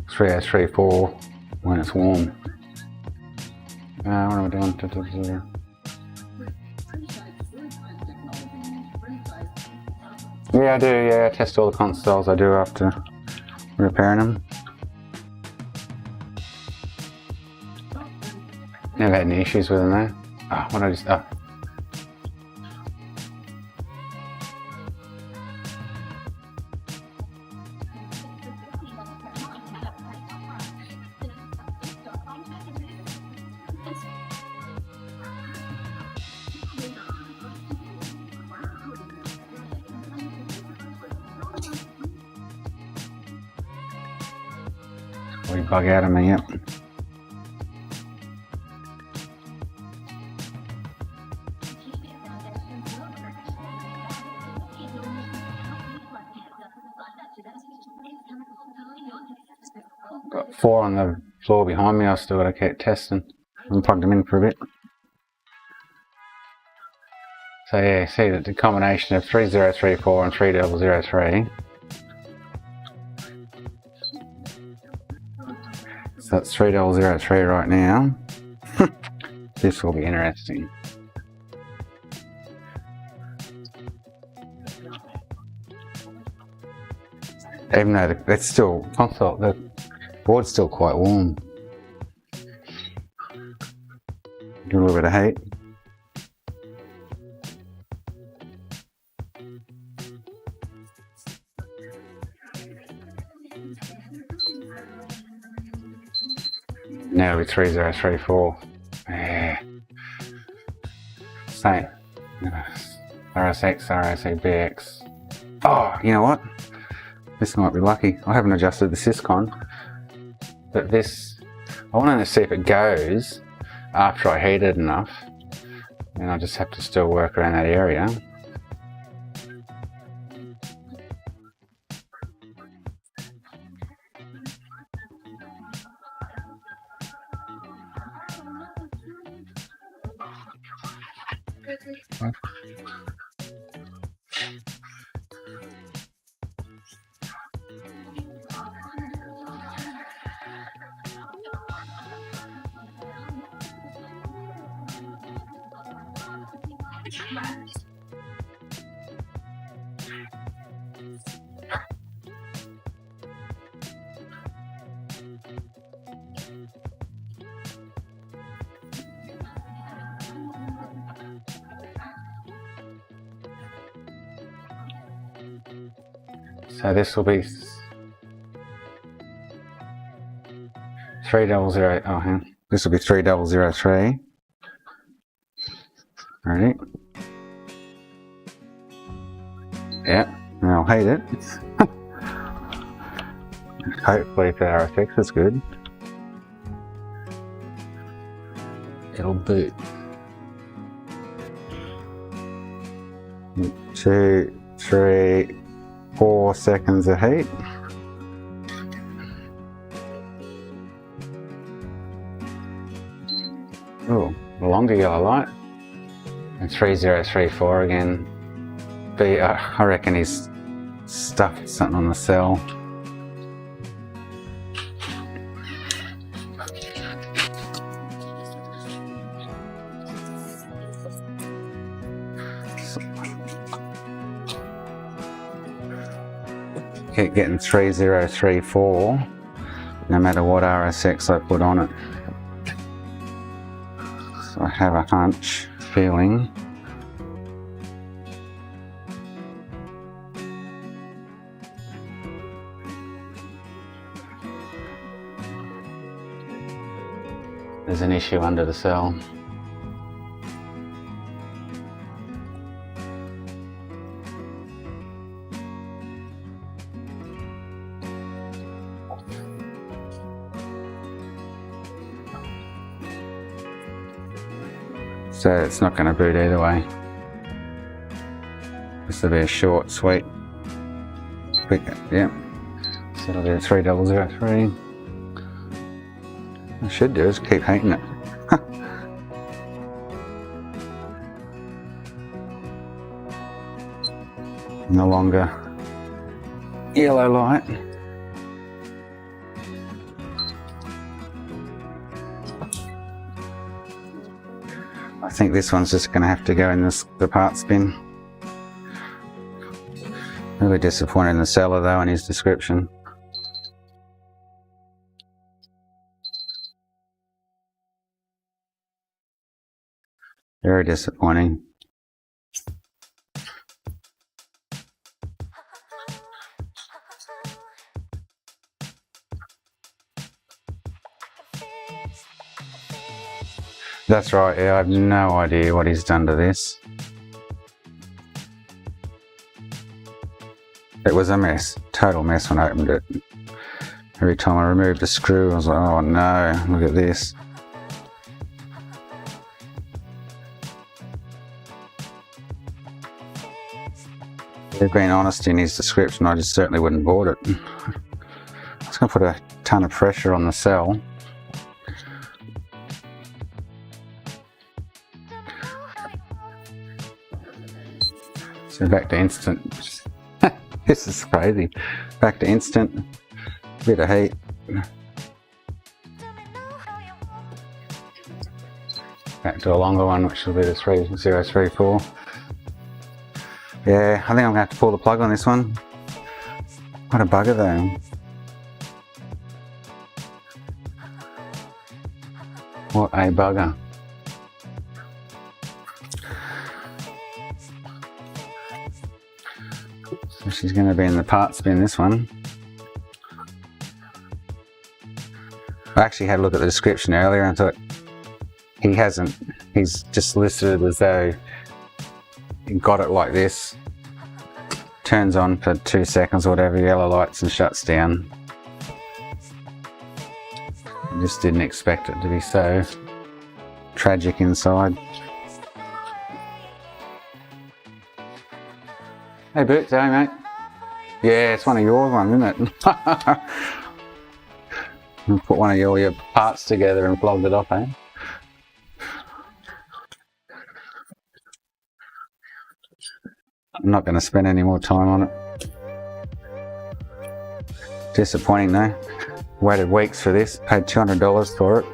3034 when it's warm. What am I doing? Yeah, I do, yeah, I test all the consoles I do after repairing them. Never had any issues with them though. Oh, what did I just, oh. We bug out of me, yep. Got 4 on the floor behind me, I've still got to keep testing. I haven't plugged them in for a bit. So yeah, see that the combination of 3034 and 3003. So that's 3003 right now. This will be interesting. Even though it's still console, the board's still quite warm. Get a little bit of heat. Now with 3034. Yeah. Same. RSX, RSA BX. Oh, you know what? This might be lucky. I haven't adjusted the syscon, but this, I want to see if it goes after I heat it enough. And I just have to still work around that area. So this will be 3003. Oh, hang on. This will be 3003. Ready? Yeah, and I'll heat it. Hopefully, if the RFX is good, it'll boot. 2, 3, 4 seconds of heat. Oh, the longer yellow light. And 3034 again. I reckon he's stuffed something on the cell. Keep getting 3034 no matter what RSX I put on it. So I have a hunch, feeling. There's an issue under the cell. So it's not going to boot either way. This will be a short, sweet, quick, yeah. So it'll be a 3003. I should do is keep heating it. No longer yellow light. I think this one's just going to have to go in the parts bin. Really disappointed in the seller though, in his description. Very disappointing. That's right, yeah, I have no idea what he's done to this. It was a mess, total mess when I opened it. Every time I removed the screw, I was like, oh no, look at this. He'd been honest in his description, I just certainly wouldn't have bought it. It's going to put a ton of pressure on the cell. So back to instant. This is crazy. Back to instant. Bit of heat. Back to a longer one, which will be the 3034. Yeah, I think I'm going to have to pull the plug on this one. What a bugger though. What a bugger. So she's going to be in the parts bin, this one. I actually had a look at the description earlier and thought he hasn't, he's just listed it as though he got it like this turns on for 2 seconds or whatever, yellow lights, and shuts down. I just didn't expect it to be so tragic inside. Hey Boots, hey mate. Yeah, it's one of yours isn't it? You put one of your parts together and flogged it off, eh? I'm not going to spend any more time on it. Disappointing though. Waited weeks for this, paid $200 for it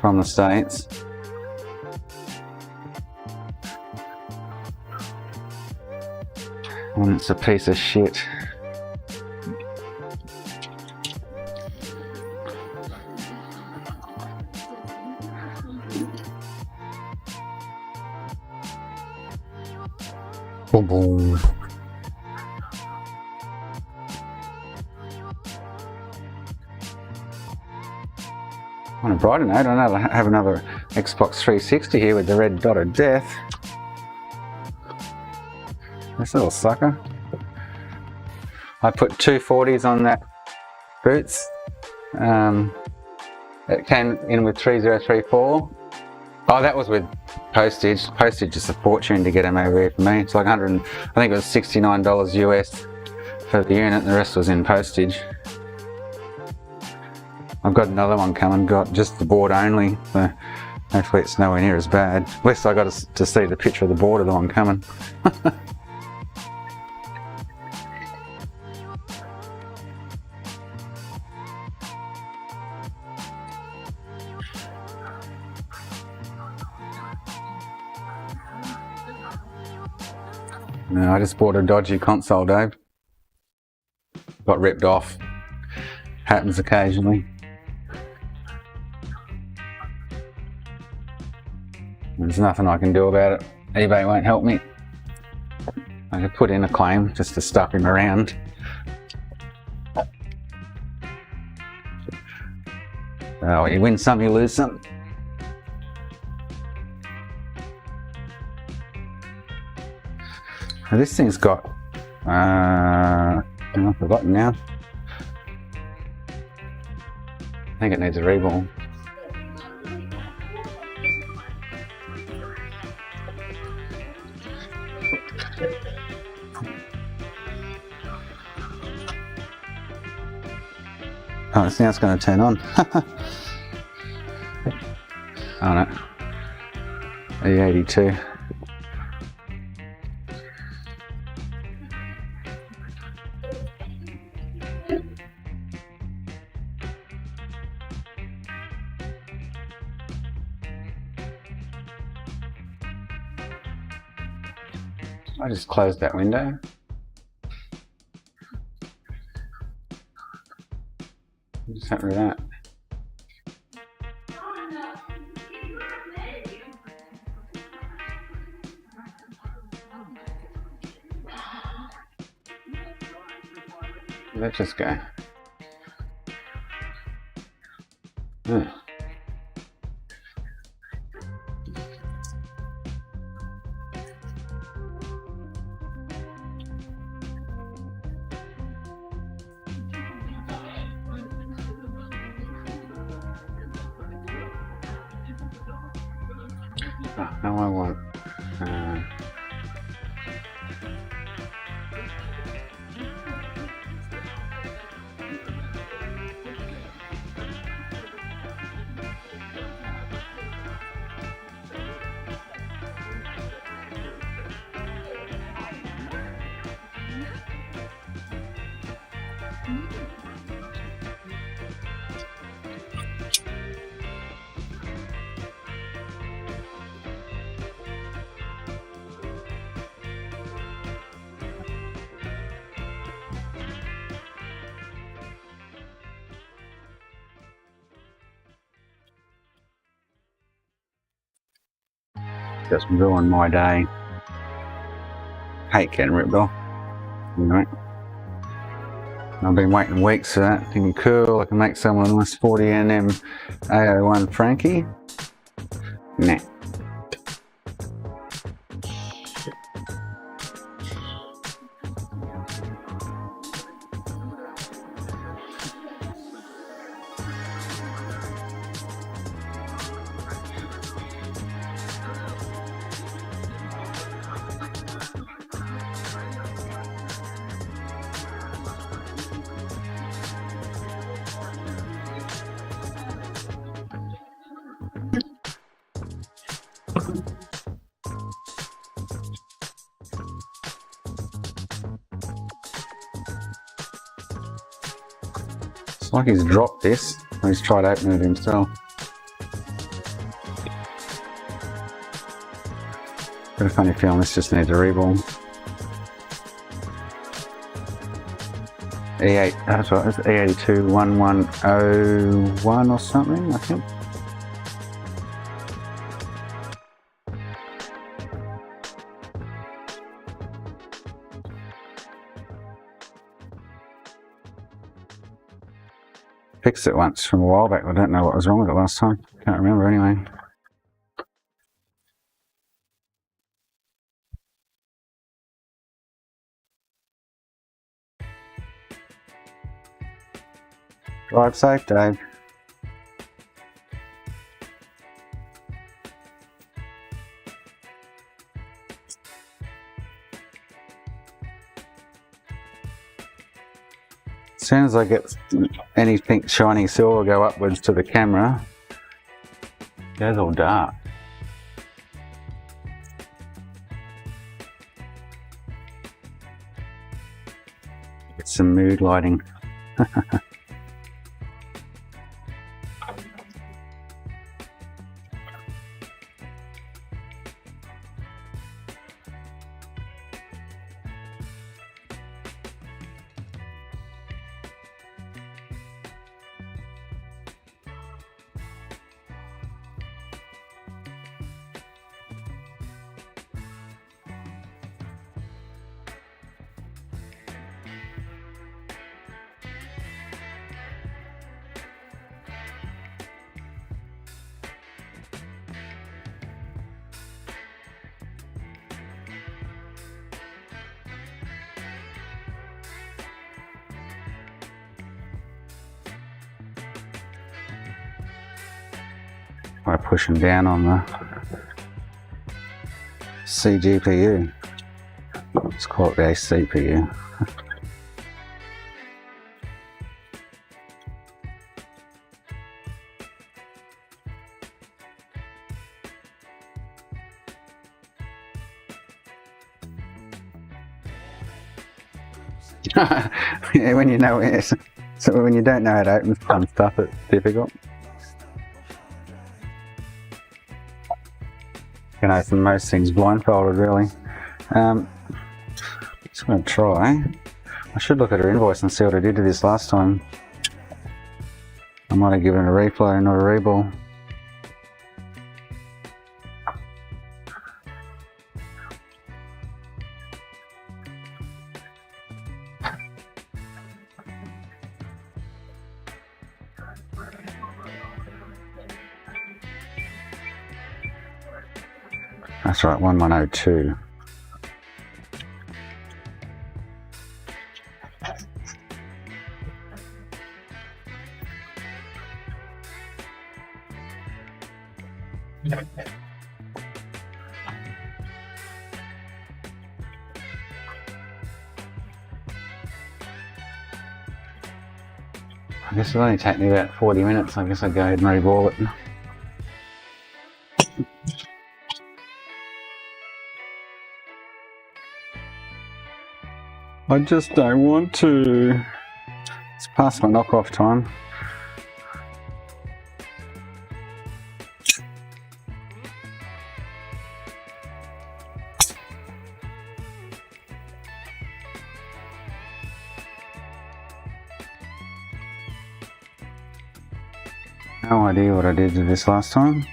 from the States. And it's a piece of shit. Boom, boom. On a brighter note, I have another Xbox 360 here with the red dot of death. This little sucker. I put 240s on that Boots. It came in with 3034. Oh, that was with postage. Postage is a fortune to get them over here for me. It's like I think it was $69 US for the unit, and the rest was in postage. I've got another one coming, got just the board only, so hopefully it's nowhere near as bad. At least I got to see the picture of the board of the one coming. No, I just bought a dodgy console, Dave. Got ripped off. Happens occasionally. There's nothing I can do about it. eBay won't help me. I could put in a claim just to stop him around. Oh, you win some, you lose some. Now this thing's got, I've forgotten now. I think it needs a rebuild. Oh, now it's going to turn on. Oh no, E82. I just closed that window. What's happened with that? Let's just go. Now I want just ruined my day. Hate getting ripped off. Anyway, I've been waiting weeks for that. Thinking cool, I can make someone a nice 40nm A01 Franky. Nah. It's like he's dropped this and he's tried opening it himself. Got a funny feeling this just needs a reball. E8, that's right, it's E82 1101 or something, I think. Fixed it once from a while back. I don't know what was wrong with it last time. Can't remember anyway. Drive safe, Dave. As soon as I get anything shining silver go upwards to the camera, it goes all dark. Get some mood lighting. By pushing down on the CGPU. Let's call it the CPU. Yeah, when you know it, so when you don't know how to open some stuff, it's difficult. You know, for most things blindfolded, really. Just going to try. I should look at her invoice and see what I did to this last time. I might have given a reflow, not a reball. That's right, 1102. I guess it'll only take me about 40 minutes. I guess I'd go ahead and reball it. I just don't want to. It's past my knockoff time. No idea what I did to this last time.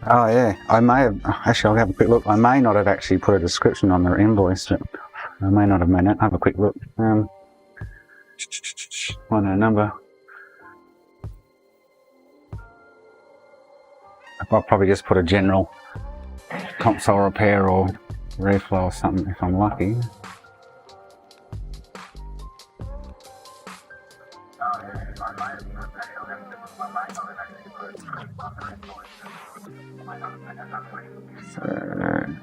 Oh yeah, I may have, actually I'll have a quick look. I may not have actually put a description on their invoice, but I may not have made it. Have a quick look. One number. I'll probably just put a general console repair or reflow or something if I'm lucky.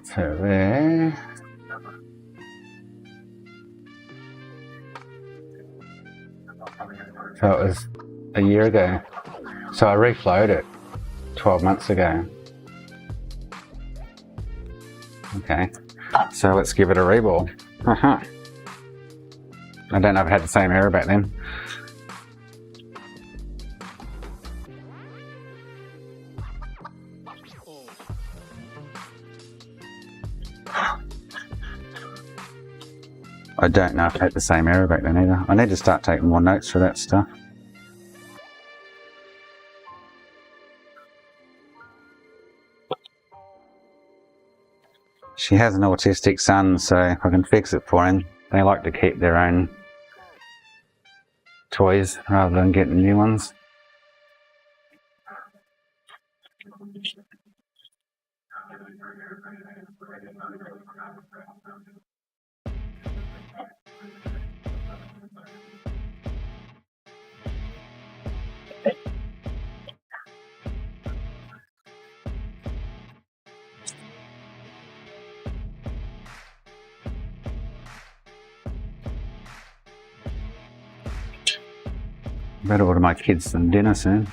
So there. So it was a year ago. So I reflowed it 12 months ago. Okay, so let's give it a reball. I don't know if it had the same error back then. I don't know if it had the same error back then either. I need to start taking more notes for that stuff. She has an autistic son, so I can fix it for him. They like to keep their own toys rather than getting new ones. Better order my kids some dinner soon.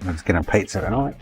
Let's get a pizza tonight.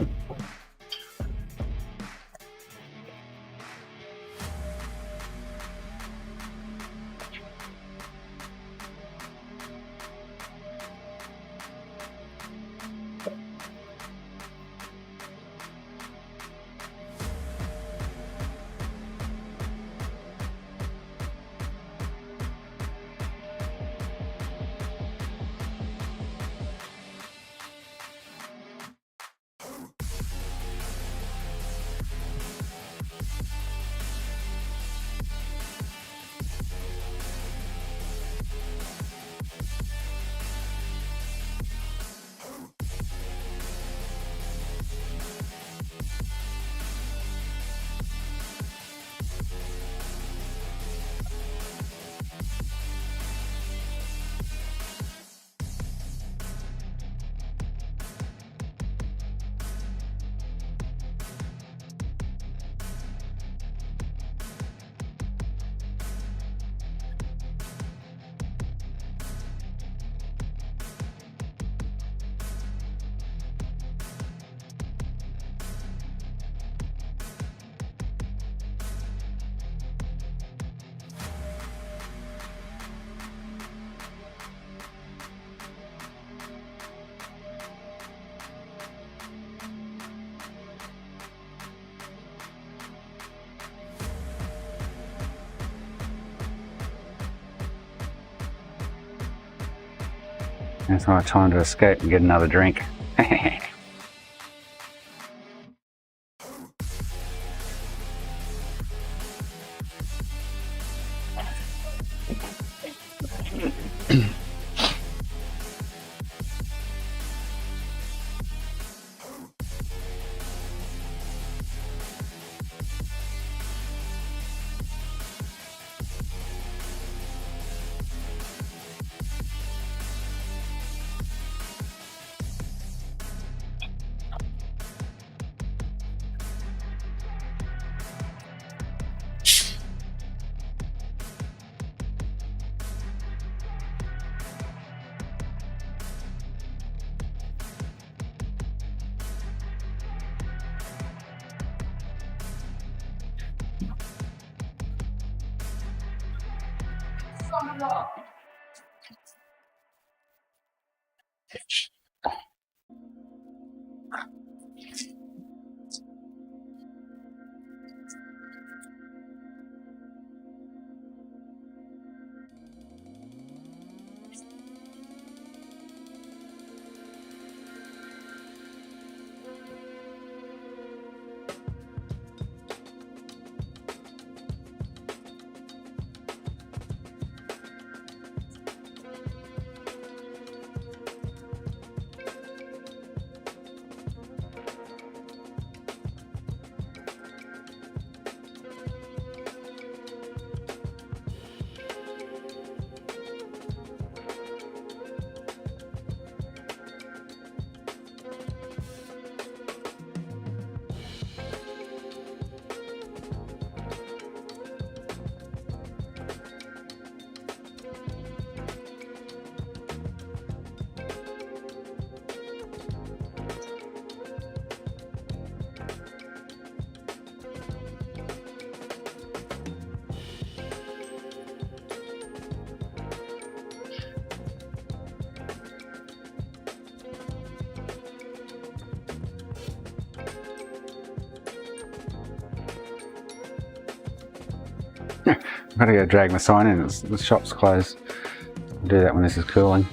That's my time to escape and get another drink. I've got to go drag my sign in, the shop's closed. I'll do that when this is cooling.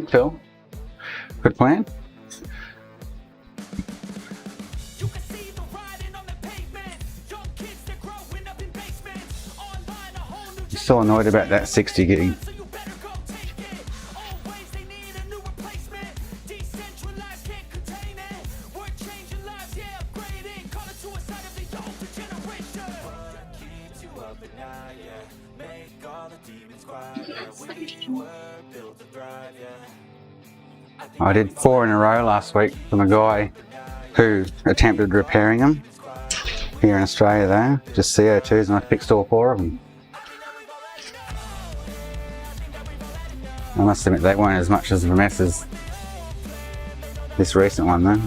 Phil, good plan. You can see the riding on the pavement. Young kids, they're growing up in basements. Online, a whole new Still annoyed about that 60 gig. so you better go take it. Always they need a new replacement. Decentralized, can't contain it. We're changing lives, yeah, upgrading. Call it suicide of the older generation. What keeps you up at night, yeah? Make all the demons quiet, yeah. We were built to thrive, yeah. I did 4 in a row last week from a guy who attempted repairing them here in Australia though, just CO2s, and I fixed all 4 of them. I must admit they weren't as much as a mess as this recent one though.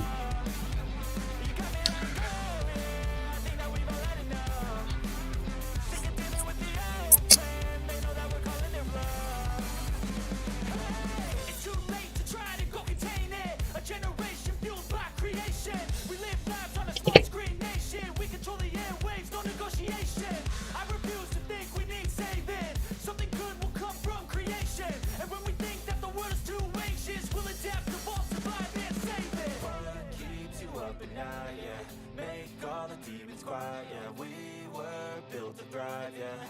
It's too late to try to go contain it. A generation fueled by creation. We live lives on a small screen nation. We control the airwaves, no negotiation. I refuse to think we need saving. Something good will come from creation. And when we think that the world is too anxious, we'll adapt, evolve, survive, and save it. What keeps you up at night, yeah? Make all the demons quiet, yeah. We were built to thrive, yeah.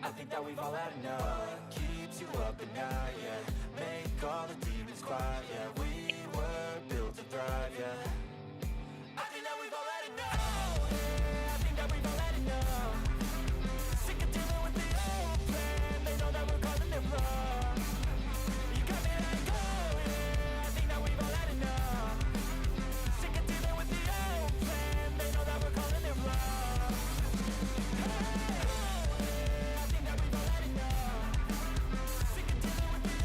I think that we've all had enough. What keeps you up at night, yeah? Make all the demons quiet, yeah. We were built to thrive, yeah. I think that we've all had enough. I think that we've all had enough. Sick of dealing with the old plan. They know that we're calling it wrong. You got me like, oh yeah. I think that we've all had enough. Sick of dealing with the old plan. They know that we're calling it wrong. I think that we've all had enough. Sick of dealing with the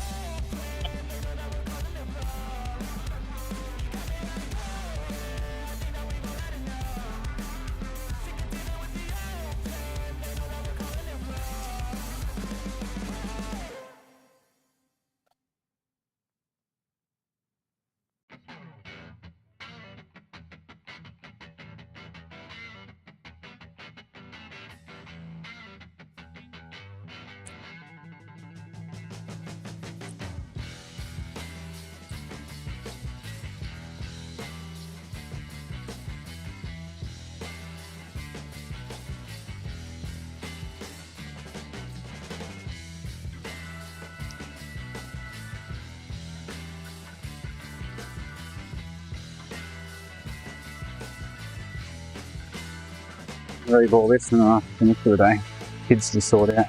reball this and I'll finish for the day. Kids to sort out.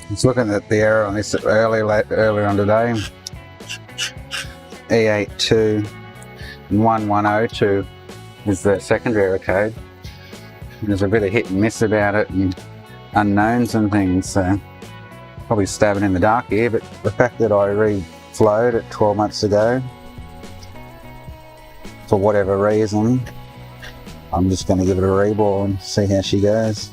I was looking at the error on this earlier on today. E82 and 1102 is the secondary error code. And there's a bit of hit and miss about it and unknowns and things, so probably stabbing in the dark here, but the fact that I reflowed it 12 months ago, for whatever reason, I'm just going to give it a reball and see how she goes.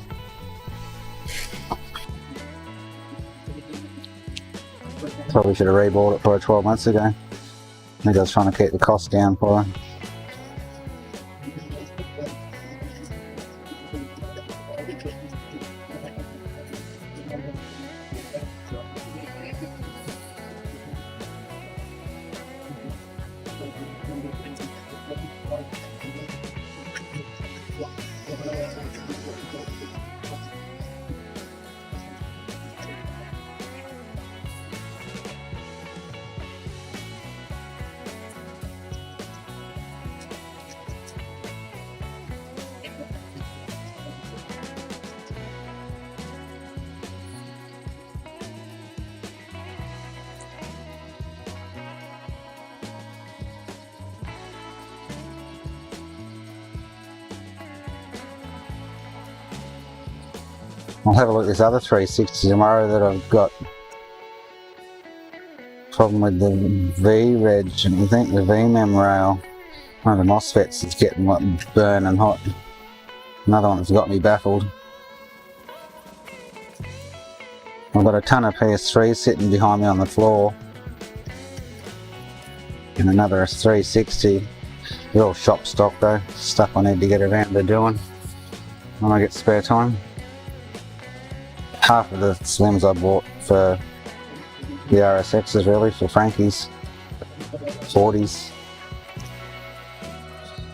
Probably should have reballed it for her 12 months ago. Maybe I was trying to keep the cost down for her. I'll have a look at this other 360 tomorrow that I've got problem with the V-reg, and I think the V-mem rail, one of the MOSFETs is getting burning hot. Another one that's got me baffled. I've got a ton of PS3 sitting behind me on the floor and another 360. They're all shop stock though, stuff I need to get around to doing when I get spare time. Half of the slims I bought for the RSXs really, for Franky's 40s.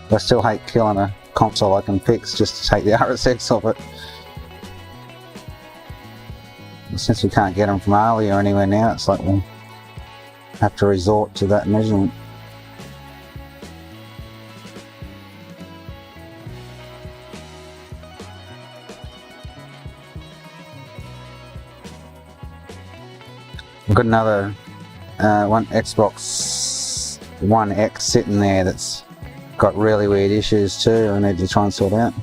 I still hate killing a console I can fix just to take the RSX off it. Since we can't get them from Ali or anywhere now, it's like we'll have to resort to that measurement. I've got another one Xbox One X sitting there that's got really weird issues too. I need to try and sort out.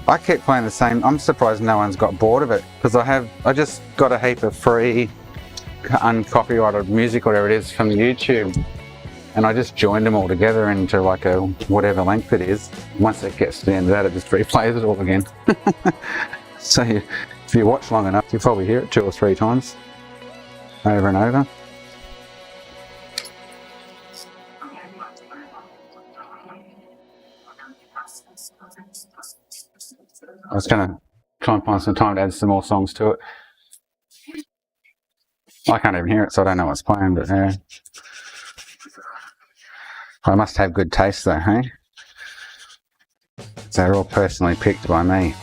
I keep playing the same. I'm surprised no one's got bored of it, because I just got a heap of free uncopyrighted music, whatever it is, from YouTube, and I just joined them all together into like a whatever length it is. Once it gets to the end of that, it just replays it all again. So if you watch long enough, you'll probably hear it 2 or 3 times over and over. I was going to try and find some time to add some more songs to it. I can't even hear it, so I don't know what's playing, but yeah. I must have good taste though, hey? They're all personally picked by me.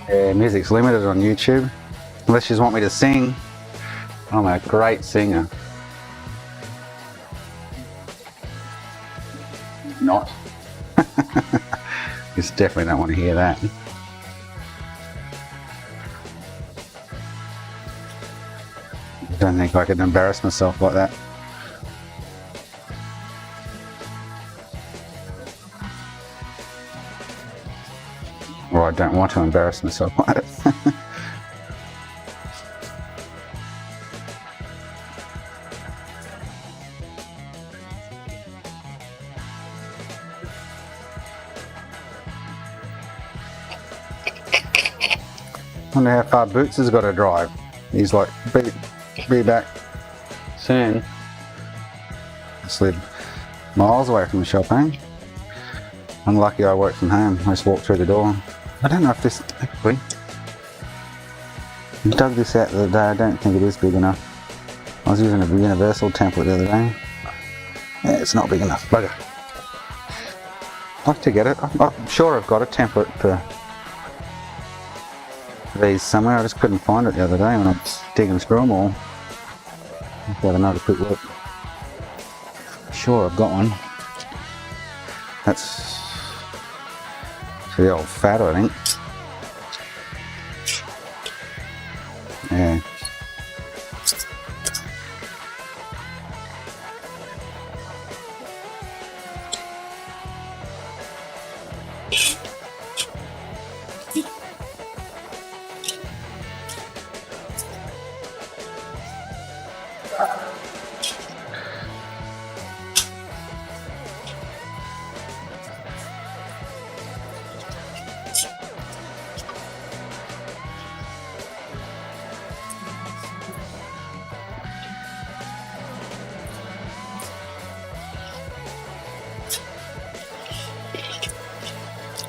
Yeah, music's limited on YouTube, unless you just want me to sing. I'm a great singer. Not. You definitely don't want to hear that. I don't think I could embarrass myself like that. Or I don't want to embarrass myself like it. I wonder how far Boots has got to drive. He's like, be back soon. Just live miles away from the shop, eh? I'm lucky I work from home. I just walk through the door. I don't know if this, actually, I dug this out the other day. I don't think it is big enough. I was using a universal template the other day. Yeah, it's not big enough. Bugger. I'd like to get it. I'm sure I've got a template for these somewhere. I just couldn't find it the other day when I was digging through them all. Let's have another quick look. Sure, I've got one. That's the old fat, I think. Yeah.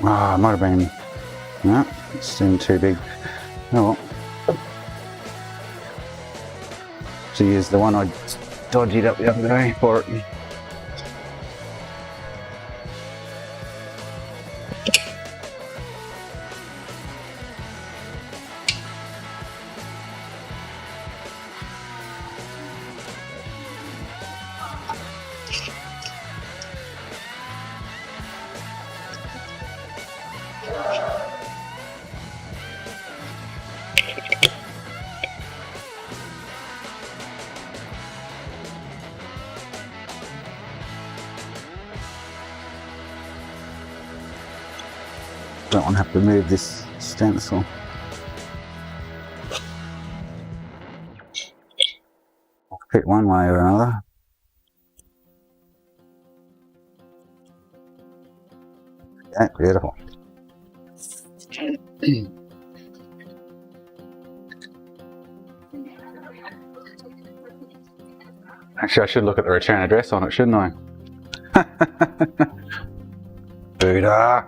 Ah, it might have been, no, it seemed too big. Oh well. To use the one I dodgied up the other day for it. Don't want to have to move this stencil. I'll fit one way or another. that, beautiful. Actually, I should look at the return address on it, shouldn't I? Buddha.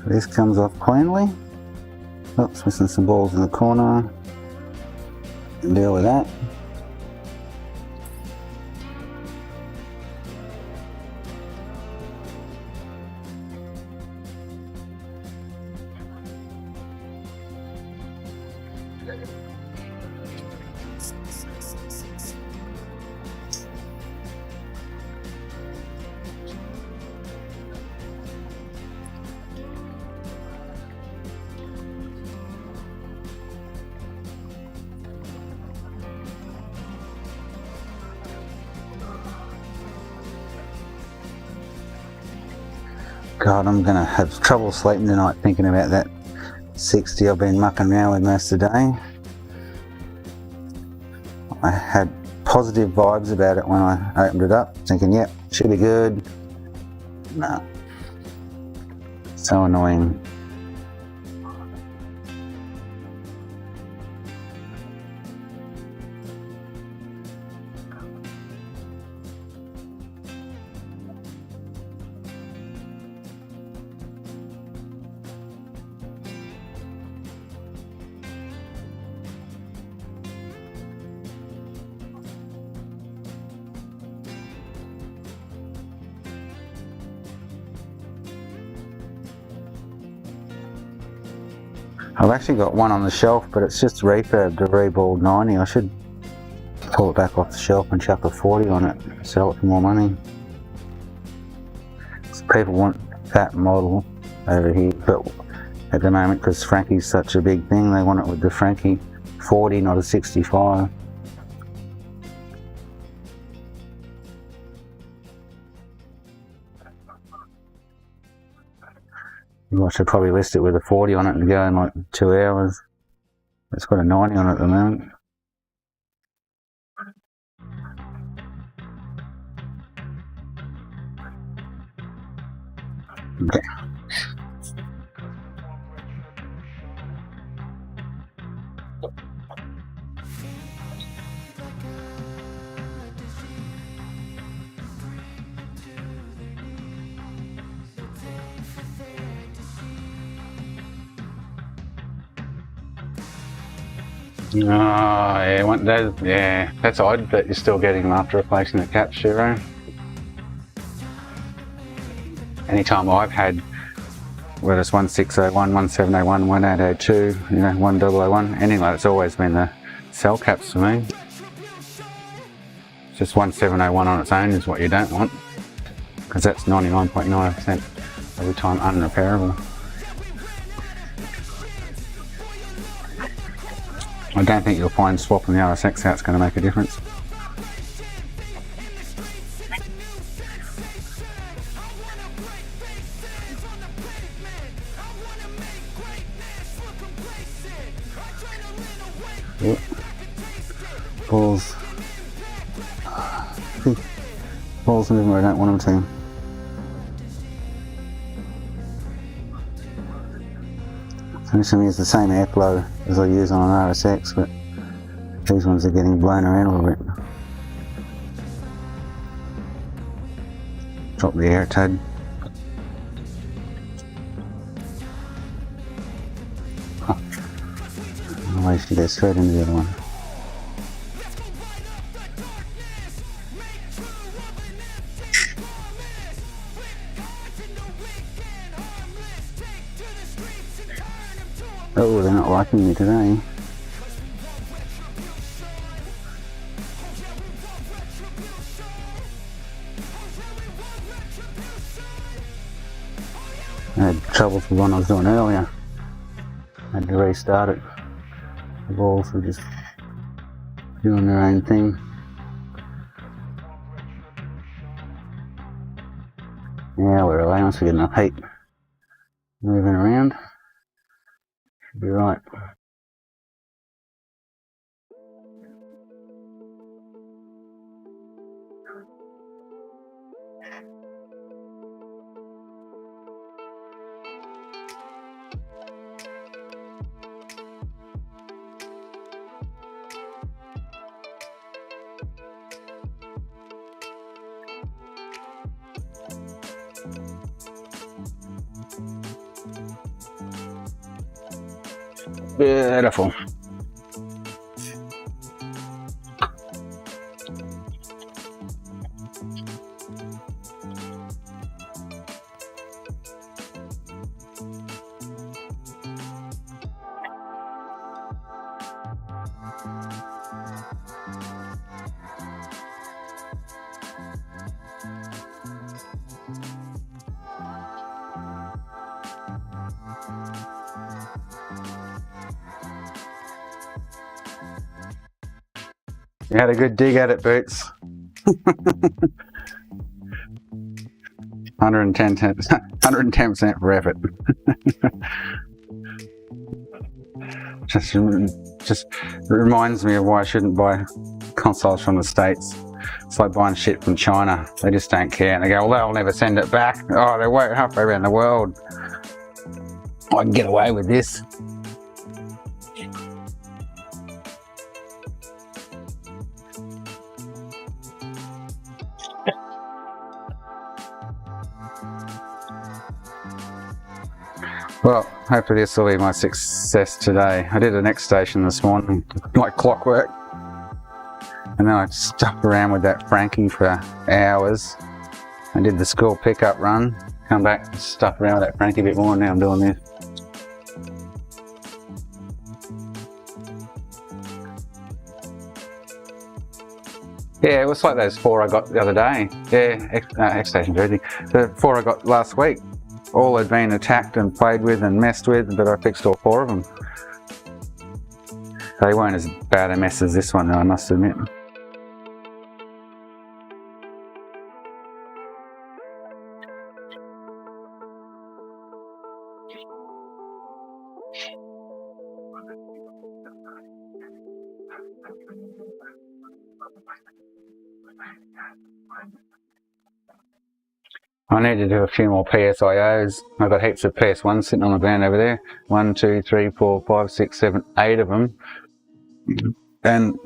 This comes off cleanly. Oops, missing some balls in the corner. Deal with that. God, I'm gonna have trouble sleeping tonight thinking about that 60 I've been mucking around with most of the day. I had positive vibes about it when I opened it up, thinking, yep, should be good. No. So annoying. I've actually got one on the shelf, but it's just refurbed to reballed 90. I should pull it back off the shelf and chuck a 40 on it, sell it for more money. So people want that model over here, but at the moment, because Franky's such a big thing, they want it with the Franky 40, not a 65. I should probably list it with a 40 on it and go in like 2 hours. It's got a 90 on it at the moment. Okay. Oh, yeah, that's odd that you're still getting them after replacing the cap, Shiro. Anytime I've had, whether it's 1601, 1701, 1802, 1001, anything like that, it's always been the cell caps for me. It's just 1701 on its own is what you don't want, because that's 99.9% of the time unrepairable. I don't think you'll find swapping the RSX out is going to make a difference. Yep. Balls. Balls moving where I don't want them to. I'm assuming it's the same airflow as I use on an RSX, but these ones are getting blown around a little bit. Drop the air tag. Otherwise she goes straight into the other one. Oh, they're not liking me today. I had trouble with the one I was doing earlier. I had to restart it. The balls were just doing their own thing. Yeah, we're away once we get enough heat moving around. Should be right. Beautiful. You had a good dig at it, Boots. 110% for effort. just reminds me of why I shouldn't buy consoles from the States. It's like buying shit from China. They just don't care. And they go, well, they'll never send it back. Oh, they wait halfway around the world. I can get away with this. Well, hopefully this will be my success today. I did a next station this morning, like clockwork. And then I stuck around with that Franky for hours. I did the school pickup run, come back and stuck around with that Franky a bit more, and now I'm doing this. Yeah, it was like those 4 I got the other day. Yeah, X-Station Jersey. The 4 I got last week. All had been attacked and played with and messed with, but I fixed all 4 of them. They weren't as bad a mess as this one, though, I must admit. I need to do a few more PSIOs. I've got heaps of PS1s sitting on the ground over there. 1, 2, 3, 4, 5, 6, 7, 8 of them. And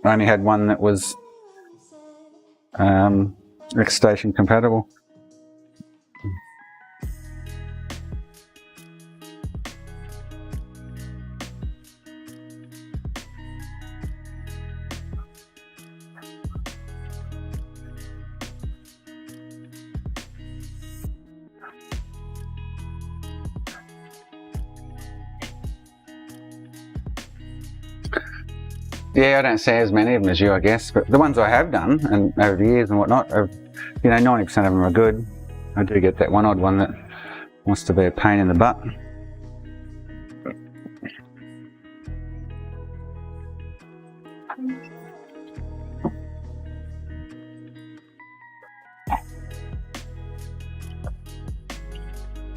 I only had one that was X-Station compatible. Yeah, I don't see as many of them as you, I guess, but the ones I have done, and over the years and whatnot, are, 90% of them are good. I do get that one odd one that wants to be a pain in the butt.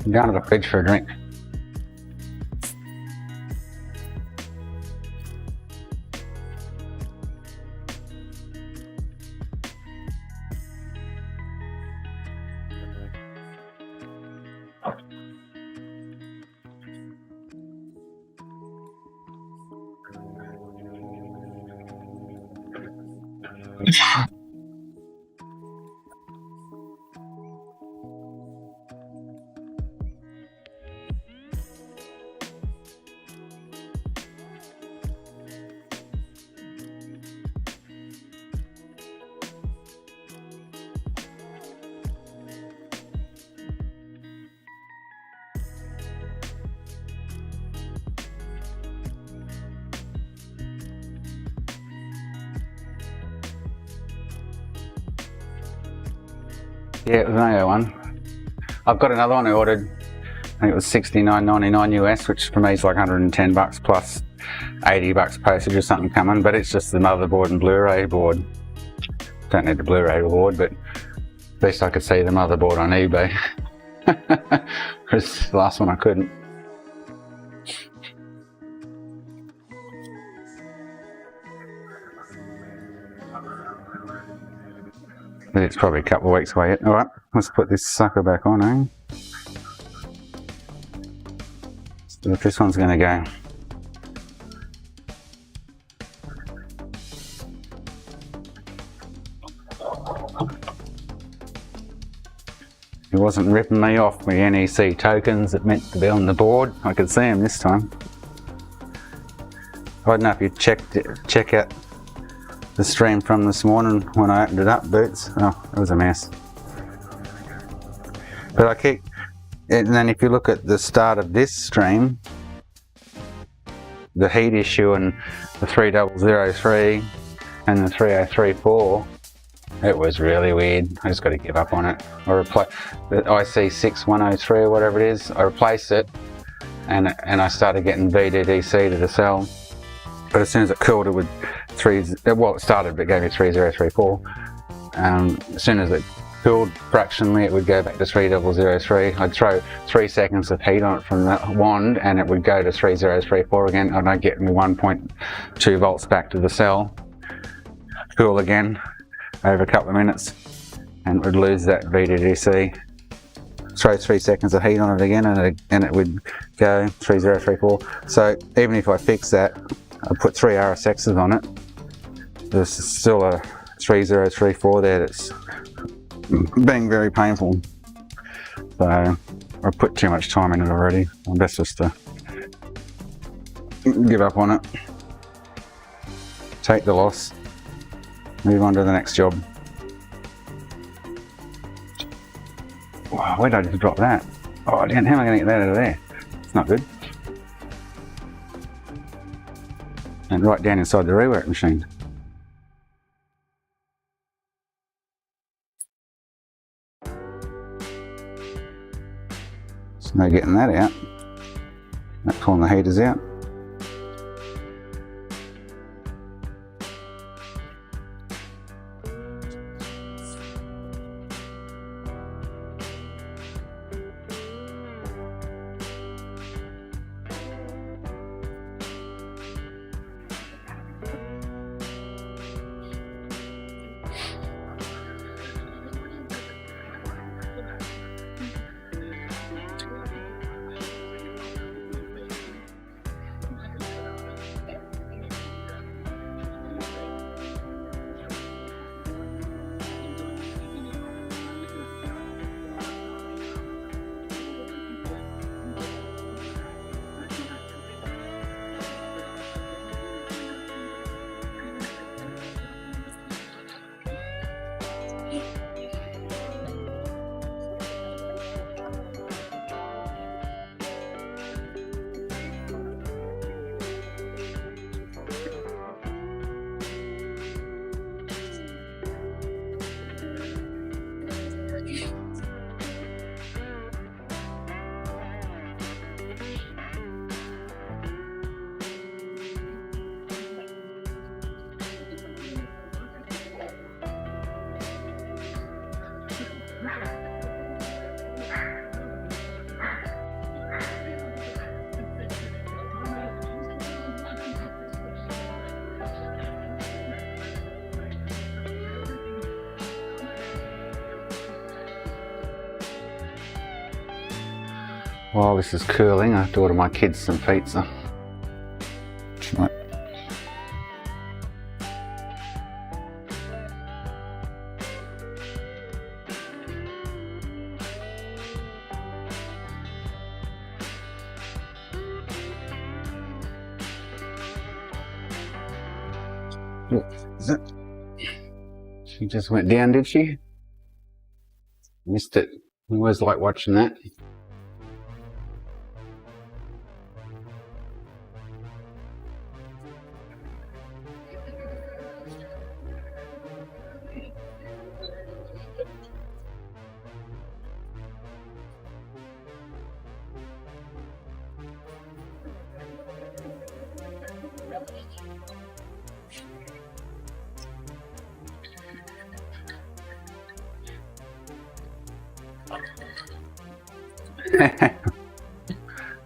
I'm going to the fridge for a drink. Yeah, it was an AO one. I've got another one I ordered. I think it was $69.99 US, which for me is like 110 bucks plus 80 bucks postage or something coming, but it's just the motherboard and Blu-ray board. Don't need the Blu-ray board, but at least I could see the motherboard on eBay. Because the last one I couldn't. But it's probably a couple of weeks away yet. Alright, let's put this sucker back on, eh? See if this one's going to go. It wasn't ripping me off with NEC tokens that meant to be on the board. I could see them this time. I don't know if you check out the stream from this morning when I opened it up, Boots. Oh, it was a mess. But I keep, and then if you look at the start of this stream, the heat issue and the 3003 and the 3034, it was really weird. I just got to give up on it. I replaced the IC6103 or whatever it is. I replaced it, and I started getting VDDC to the cell. But as soon as it cooled, it would it started, but it gave me 3034. As soon as it cooled fractionally, it would go back to 3003. I'd throw 3 seconds of heat on it from the wand, and it would go to 3034 again, and I'd get me 1.2 volts back to the cell. Cool again over a couple of minutes, and it would lose that VDDC. Throw 3 seconds of heat on it again, and it would go 3034. So even if I fix that, I put 3 RSXs on it, there's still a 3034 there that's being very painful. So I put too much time in it already. I'm best just to give up on it, take the loss, move on to the next job. Wow, where did I just drop that? Oh, damn, how am I going to get that out of there? It's not good. And right down inside the rework machine. So no getting that out. Not pulling the heaters out. While this is cooling, I have to order my kids some pizza. Right. She just went down, did she? Missed it. I always like watching that.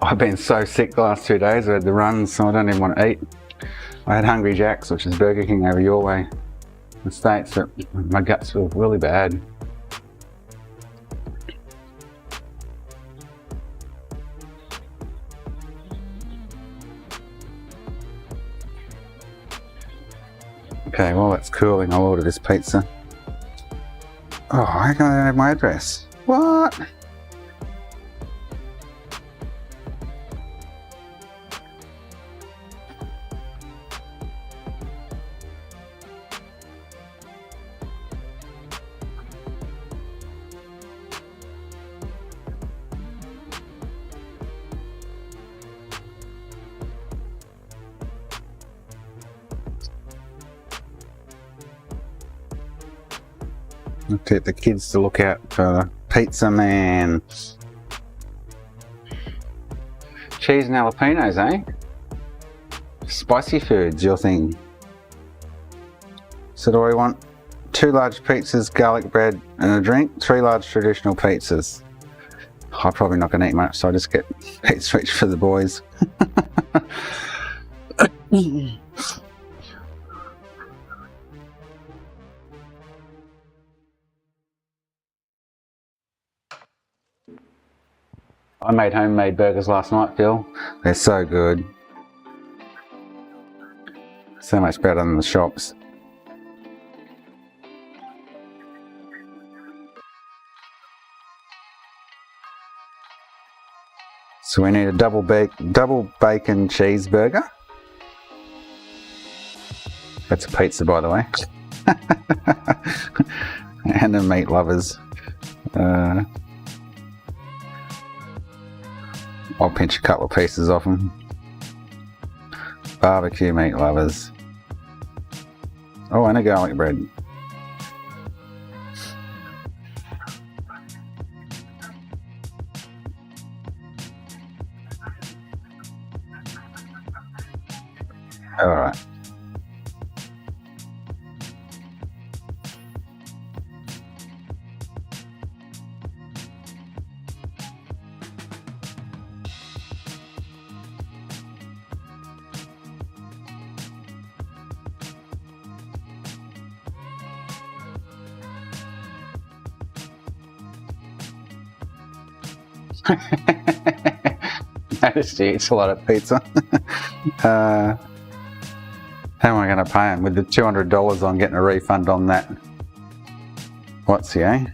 I've been so sick the last 2 days. I had the runs, so I don't even want to eat. I had Hungry Jack's, which is Burger King over your way in the States, but my guts feel really bad. Okay, while that's cooling, I'll order this pizza. Oh, how come I don't have my address? What? I'll get the kids to look out for Pizza Man. Cheese and jalapenos, eh? Spicy food's your thing. So do I want 2 large pizzas, garlic bread and a drink? 3 large traditional pizzas. I'm probably not going to eat much, so I'll just get pizza each for the boys. I made homemade burgers last night, Phil. They're so good. So much better than the shops. So we need a double bacon cheeseburger. That's a pizza, by the way. And the meat lovers. I'll pinch a couple of pieces off them. Barbecue meat lovers. Oh, and a garlic bread. All right. Noticed he eats a lot of pizza. How am I going to pay him? With the $200, I'm getting a refund on that. What's he, eh?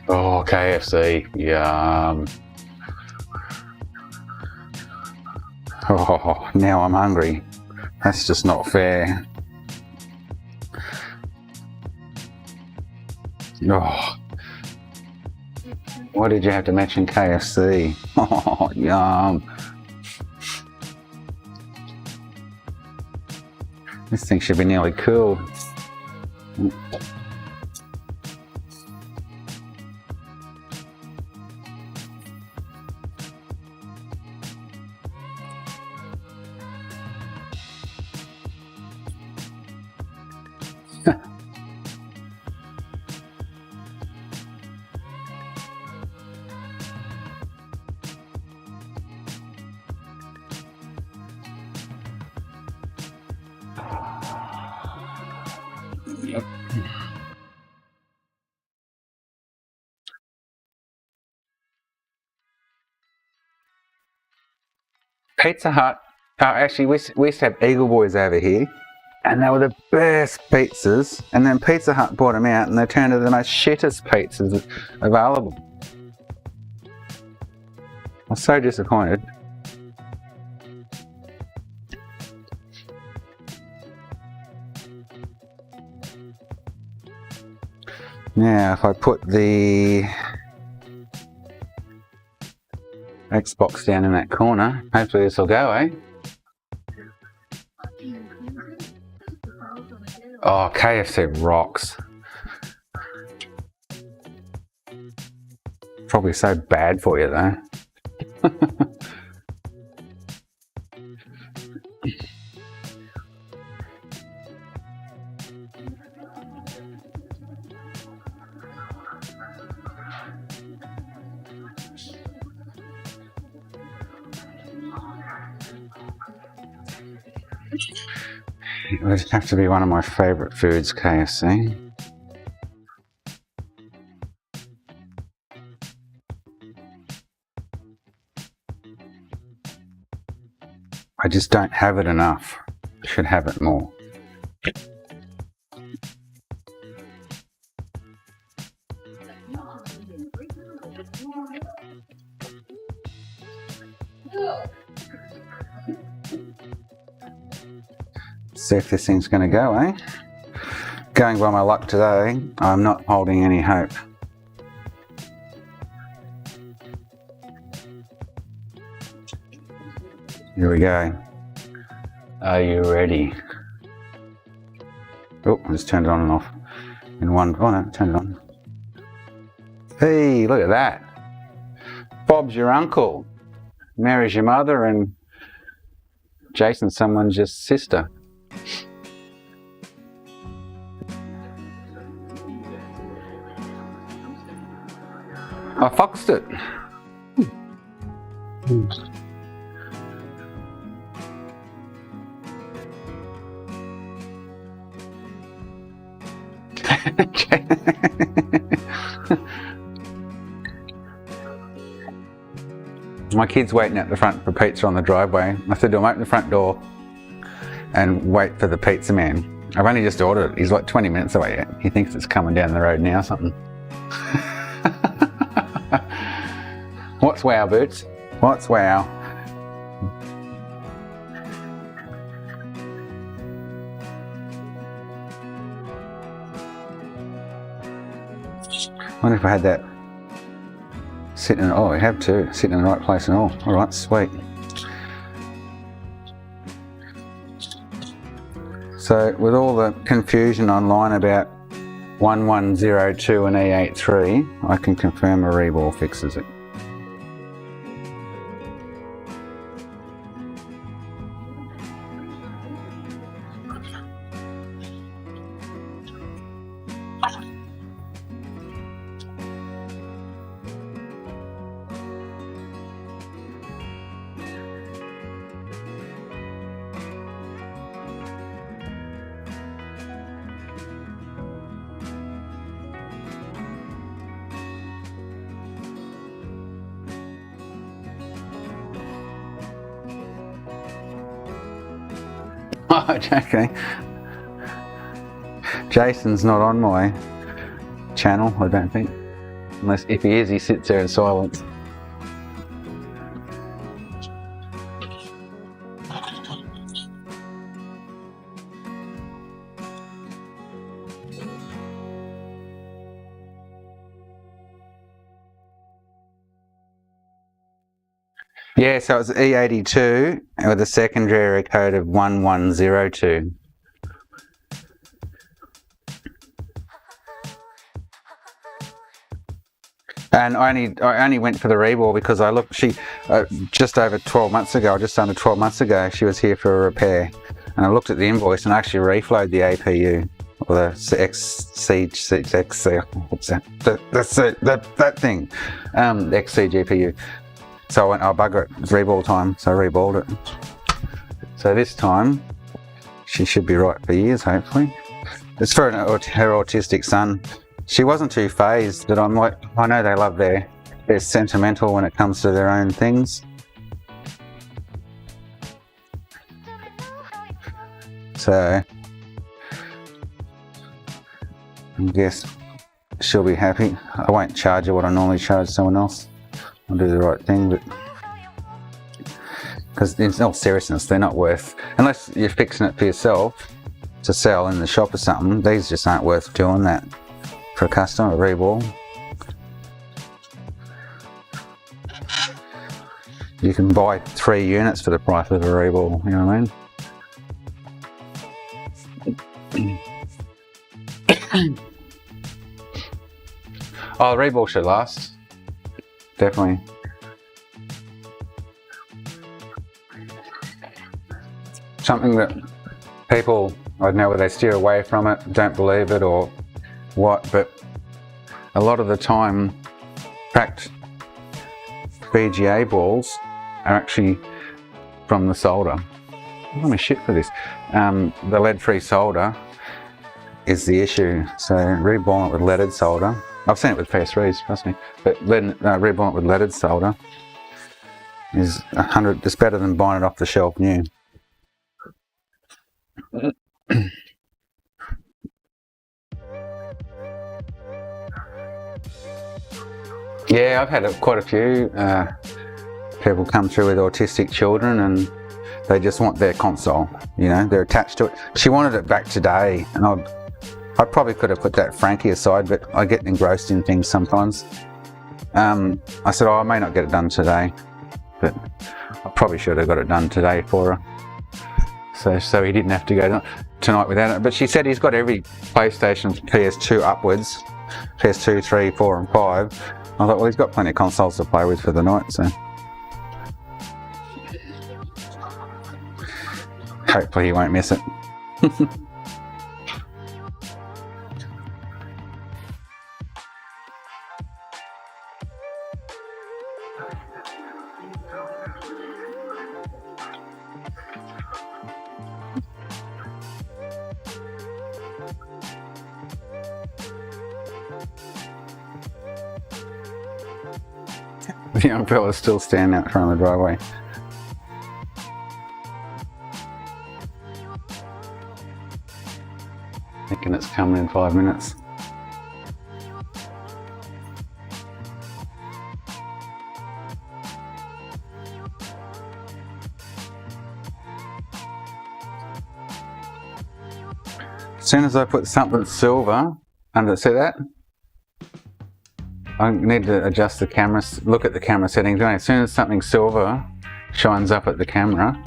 Oh, KFC, yum. Oh, now I'm hungry. That's just not fair. Oh, why did you have to mention KFC? Oh, yum. This thing should be nearly cooled. Yep. Pizza Hut, actually we used to have Eagle Boys over here, and they were the best pizzas, and then Pizza Hut bought them out and they turned into the most shittest pizzas available. I was so disappointed. Now if I put the Xbox down in that corner, hopefully this will go, eh? Oh, KFC rocks. probably so bad for you though. It would have to be one of my favourite foods, KFC. I just don't have it enough. I should have it more. See if this thing's going to go, eh? Going by my luck today, I'm not holding any hope. Here we go. Are you ready? Oh, I just turned it on and off in one. Oh no, turned it on. Hey, look at that. Bob's your uncle. Mary's your mother, and Jason's someone's your sister. I foxed it. My kid's waiting at the front for pizza on the driveway. I said to him, open the front door and wait for the pizza man. I've only just ordered it. He's like 20 minutes away yet. He thinks it's coming down the road now or something. What's wow, Boots? What's wow? I wonder if I had that sitting in, oh, I have too, sitting in the right place and all. All right, sweet. So with all the confusion online about 1102 and E83, I can confirm a reball fixes it. Oh, okay. Jason's not on my channel, I don't think. Unless, if he is, he sits there in silence. Yeah, so it's E82 with a secondary code of 1102. And I only went for the reball because I looked, just over 12 months ago, or just under 12 months ago, she was here for a repair. And I looked at the invoice and actually reflowed the APU, or the what's that? That thing, the XC GPU. So I went, oh bugger it, it's reball time, so I reballed it. So this time, she should be right for years, hopefully. It's for her autistic son. She wasn't too phased, but I'm like, I know they love they're sentimental when it comes to their own things. So, I guess she'll be happy. I won't charge her what I normally charge someone else. I'll do the right thing, but because in all seriousness, they're not worth, unless you're fixing it for yourself to sell in the shop or something, these just aren't worth doing that for a customer, a reball. You can buy 3 units for the price of a reball, you know what I mean? Oh, the reball should last. definitely. Something that people, I don't know whether they steer away from it, don't believe it or what, but a lot of the time cracked VGA balls are actually from the solder. I'm gonna shit for this. The lead-free solder is the issue. So reballing it with leaded solder. I've seen it with PS3s, trust me. But reballing it with leaded solder is 100. It's better than buying it off the shelf new. Yeah, I've had quite a few people come through with autistic children, and they just want their console. You know, they're attached to it. She wanted it back today, and I probably could have put that Franky aside, but I get engrossed in things sometimes. I said, oh, I may not get it done today, but I probably should have got it done today for her. So he didn't have to go tonight without it. But she said he's got every PlayStation PS2 upwards, PS2, 3, 4 and 5. I thought, well, he's got plenty of consoles to play with for the night, so hopefully he won't miss it. The young fella's still standing out front of the driveway. Thinking it's coming in 5 minutes. As soon as I put something silver under, see that? I need to adjust the camera, look at the camera settings. As soon as something silver shines up at the camera,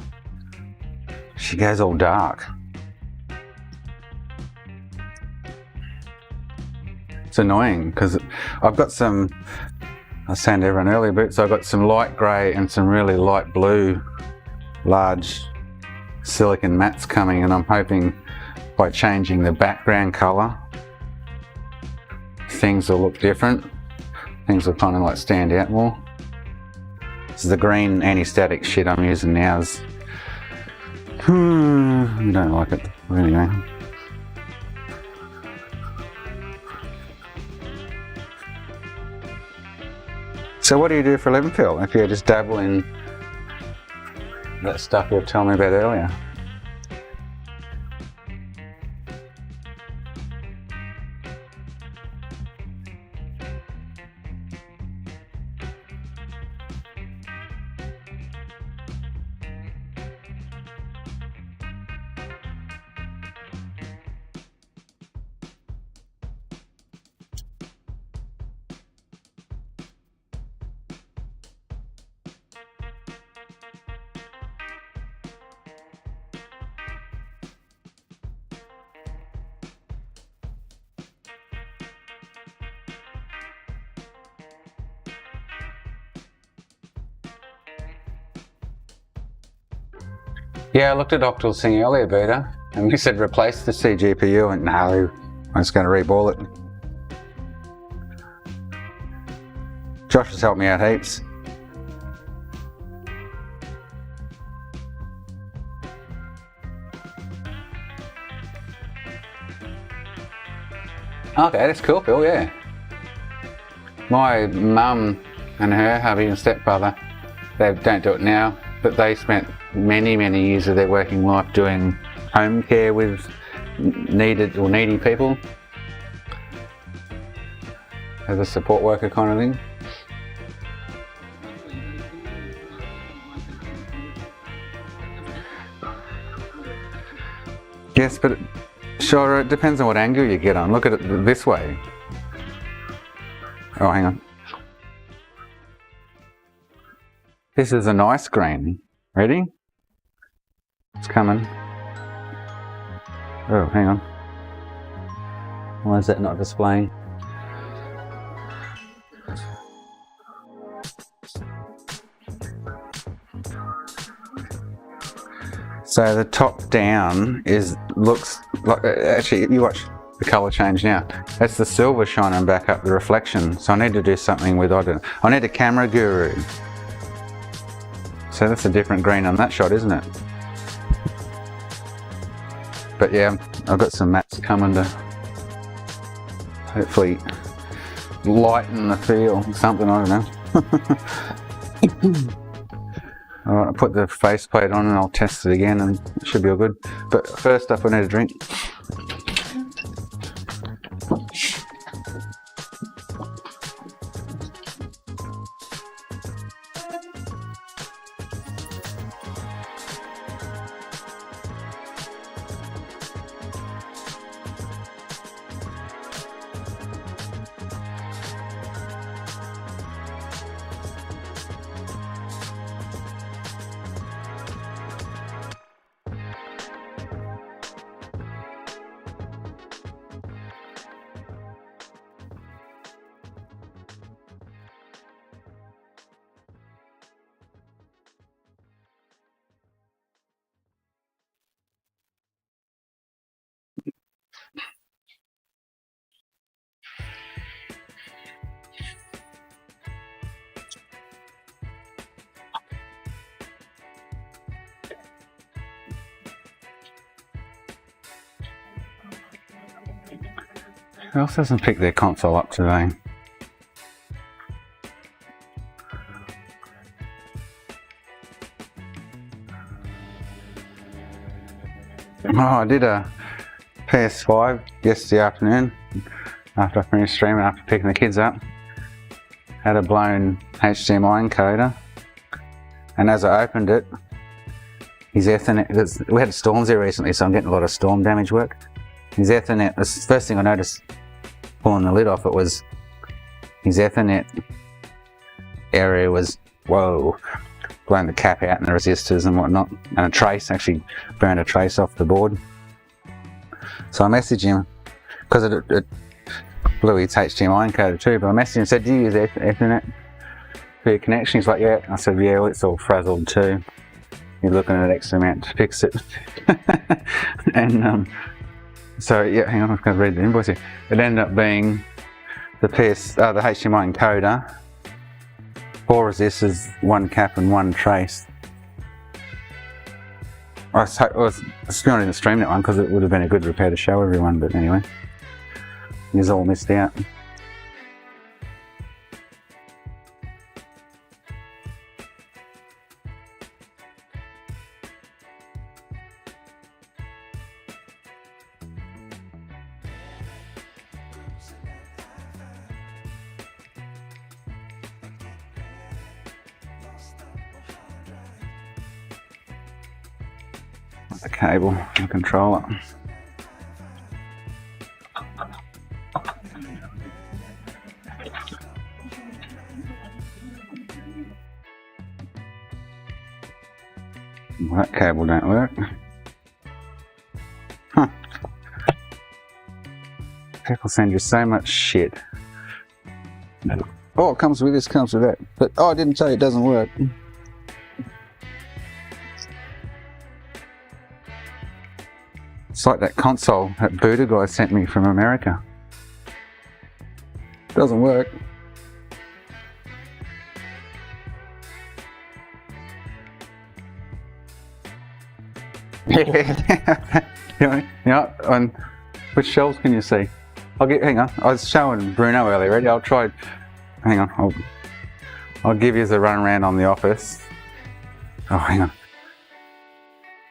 she goes all dark. It's annoying because I've got some, I was saying to everyone earlier, but so I've got some light grey and some really light blue large silicon mats coming, and I'm hoping by changing the background colour things will look different. Things will kind of like stand out more. This is the green anti-static shit I'm using now. I don't like it. Anyway. So what do you do for a living, Phil? If you just dabble in that stuff you were telling me about earlier? Yeah, I looked at Octal's thing earlier, Beta, and we said replace the CGPU, and no, I'm just going to reball it. Josh has helped me out heaps. Okay, that's cool, Phil, yeah. My mum and her hubby and stepbrother, they don't do it now, but they spent many years of their working life doing home care with needy people as a support worker kind of thing. Yes, but sure, it depends on what angle you get on. Look at it this way. Oh, hang on. This is a nice green. Ready? It's coming. Oh, hang on. Why is that not displaying? So the top down looks like, actually you watch the colour change now. That's the silver shining back up the reflection. So I need to do something with, I need a camera guru. So that's a different green on that shot, isn't it? But yeah, I've got some mats coming to hopefully lighten the feel, something, I don't know. Alright, I'll put the faceplate on and I'll test it again and it should be all good. But first up I need a drink. Who else hasn't picked their console up today? Oh, I did a PS5 yesterday afternoon after I finished streaming, after picking the kids up. Had a blown HDMI encoder, and as I opened it, his Ethernet, we had storms here recently, so I'm getting a lot of storm damage work. His Ethernet, the first thing I noticed pulling the lid off it was his Ethernet area was, whoa, blown the cap out and the resistors and whatnot, and a trace, actually burned a trace off the board. So I messaged him, because it blew his HDMI encoder too, but I messaged him and said, do you use Ethernet for your connection? He's like, yeah. I said, yeah, well, it's all frazzled too. You're looking at an extra amount to fix it. And so yeah, hang on, I've got to read the invoice here. It ended up being the HDMI encoder, 4 resistors, 1 cap and 1 trace. I was still in the stream that one because it would have been a good repair to show everyone, but anyway, he's all missed out. The cable, the controller. Well, that cable don't work. Huh. People send you so much shit. Oh, it comes with this, comes with that. But oh, I didn't tell you it doesn't work. It's like that console that Buddha guy sent me from America. Doesn't work. Yeah. You know, on which shelves can you see? Hang on. I was showing Bruno earlier. Ready? I'll try. Hang on. I'll give you the run around on the office. Oh, hang on.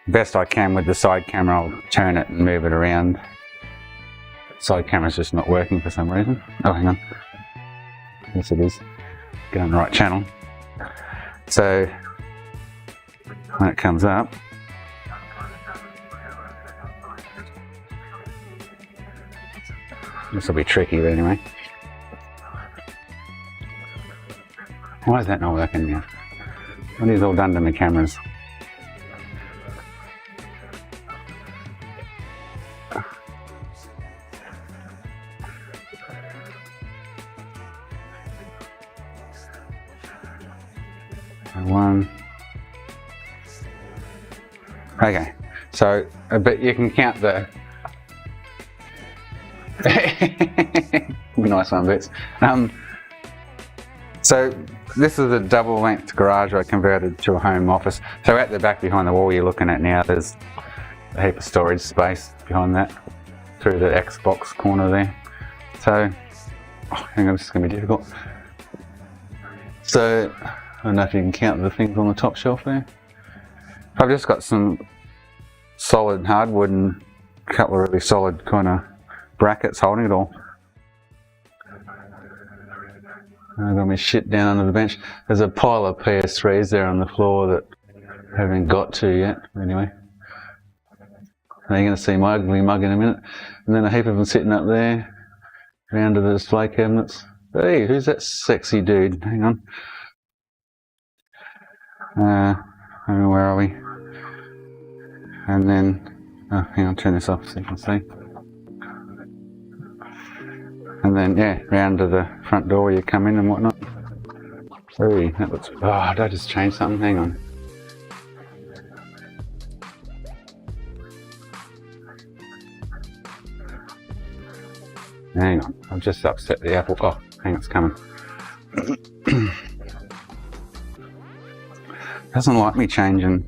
Best I can with the side camera, I'll turn it and move it around. Side camera's just not working for some reason. Oh, hang on. Yes, it is. Go on the right channel. So when it comes up, this will be tricky, but anyway. Why is that not working now? What is all done to my cameras? Okay, so but you can count the nice one, Bits. So this is a double length garage I converted to a home office. So at the back behind the wall you're looking at now, there's a heap of storage space behind that through the Xbox corner there. So, hang on, this is going to be difficult. So, I don't know if you can count the things on the top shelf there. I've just got some solid hardwood and a couple of really solid kind of brackets holding it all. I've got my shit down under the bench. There's a pile of PS3s there on the floor that I haven't got to yet, anyway. Now you're going to see my ugly mug in a minute. And then a heap of them sitting up there, around to the display cabinets. Hey, who's that sexy dude? Hang on. Where are we? And then, oh, hang on, turn this off so you can see. And then, yeah, round to the front door you come in and whatnot. Hey, that looks, oh, did I just change something? Hang on. Hang on, I've just upset the apple. Oh, hang on, it's coming. Doesn't like me changing.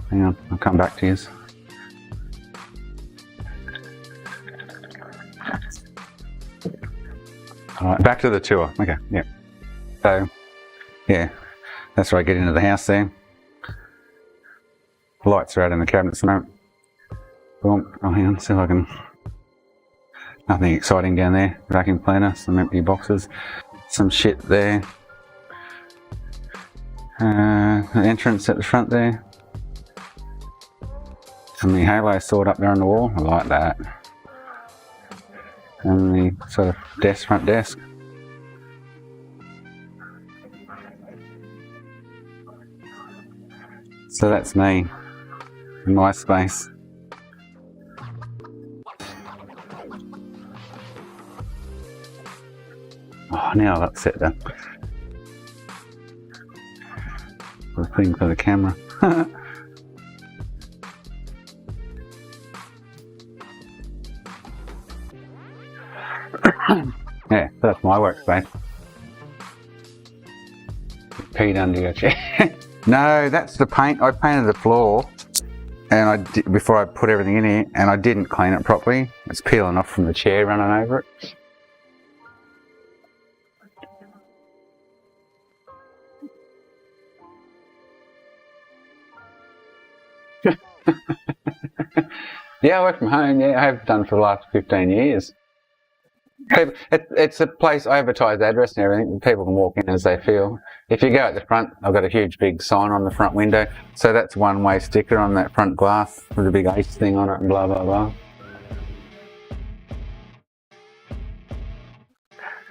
Hang on, I'll come back to you. Alright, back to the tour. Okay, yeah. So, yeah, that's where I get into the house there. The lights are out in the cabinets now. Boom. Oh, hang on, see if I can. Nothing exciting down there. Vacuum cleaner, some empty boxes, some shit there. An entrance at the front there. And the halo sword up there on the wall. I like that. And the sort of desk, front desk. So that's me in my space. Oh, now I've upset the thing for the camera. Yeah, that's my workspace. Peed under your chair. No, that's the paint. I painted the floor, and I did, before I put everything in here, and I didn't clean it properly. It's peeling off from the chair running over it. Yeah, I work from home. Yeah, I have done for the last 15 years. It's a place, I advertise the address and everything. People can walk in as they feel. If you go at the front, I've got a huge big sign on the front window. So that's one-way sticker on that front glass with a big H thing on it and blah, blah, blah.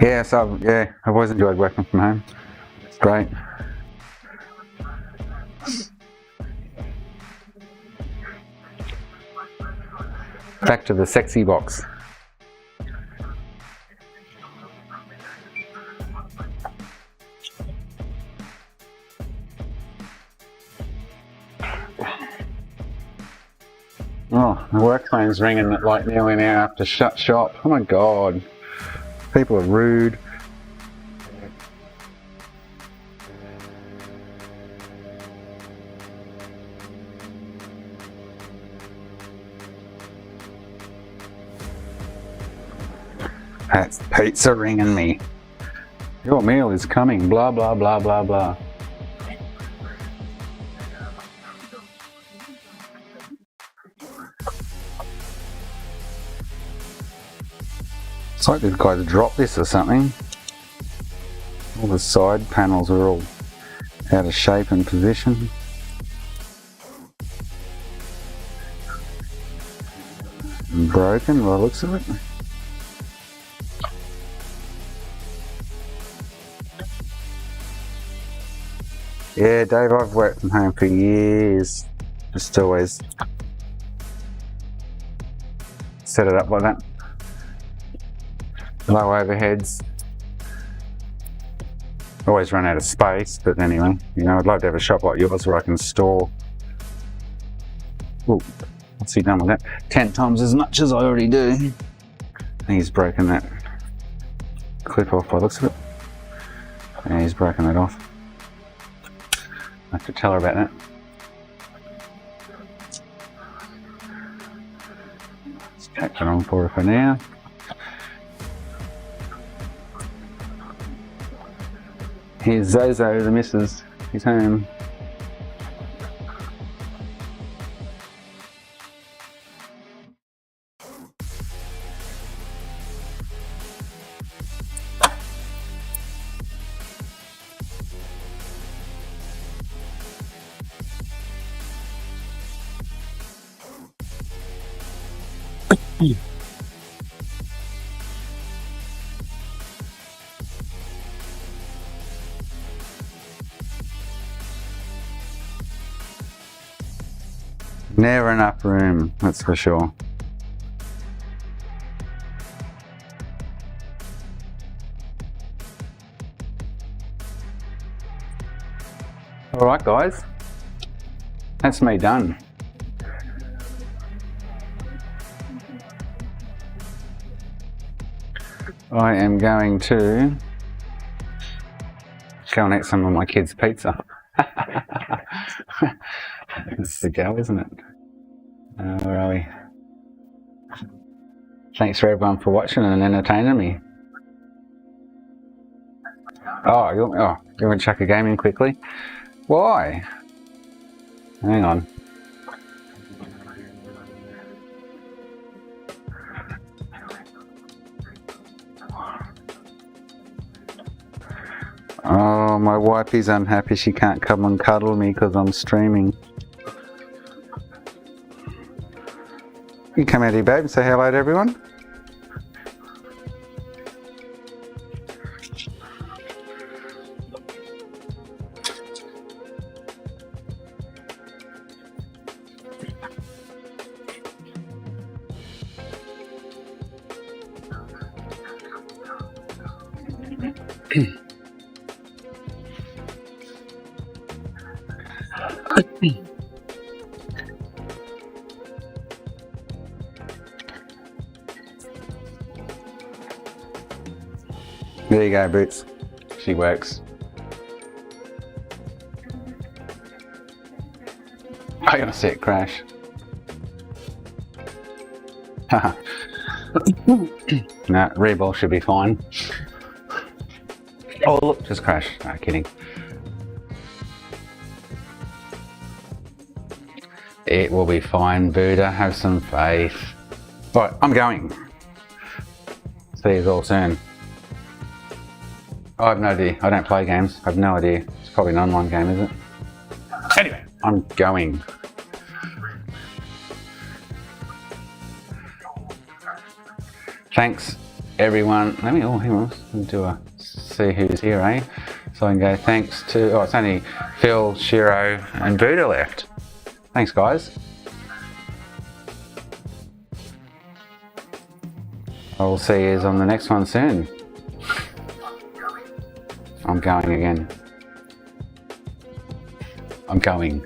Yeah, so yeah, I've always enjoyed working from home. It's great. Back to the sexy box. Oh, the work phone's ringing at like nearly an hour after shut shop. Oh my god. People are rude. That's pizza ringing me. Your meal is coming, blah, blah, blah, blah, blah. It's like these guys dropped this or something. All the side panels are all out of shape and position. And broken by the looks of it. Yeah, Dave, I've worked from home for years. Just always set it up like that. Low overheads. Always run out of space, but anyway, you know, I'd love to have a shop like yours where I can store Ooh, what's he done with that? 10 times as much as I already do. He's broken that clip off by the looks of it. Yeah, he's broken that off. I have to tell her about that. Let's catch it on for her for now. Here's Zozo, the missus. He's home. Never enough room, that's for sure. Alright guys, that's me done. I am going to go and eat some of my kids' pizza. It's the go, isn't it? Where are we? Thanks for everyone for watching and entertaining me. Oh, you want to chuck a game in quickly? Why? Hang on. Oh, my wifey's unhappy she can't come and cuddle me because I'm streaming. You come out here, babe, and say hello to everyone. There you go, Boots. She works. I'm gonna see it crash. No, reball should be fine. Oh look, just crashed. No, kidding. It will be fine, Buddha. Have some faith. Right, I'm going. See you all soon. I have no idea. I don't play games. I have no idea. It's probably an online game, is it? Anyway, I'm going. Thanks, everyone. Let me, hang on. Let me do a see who's here, eh? So I can go thanks to, it's only Phil, Shiro, and Buddha left. Thanks, guys. I will see you on the next one soon. I'm going again. I'm going.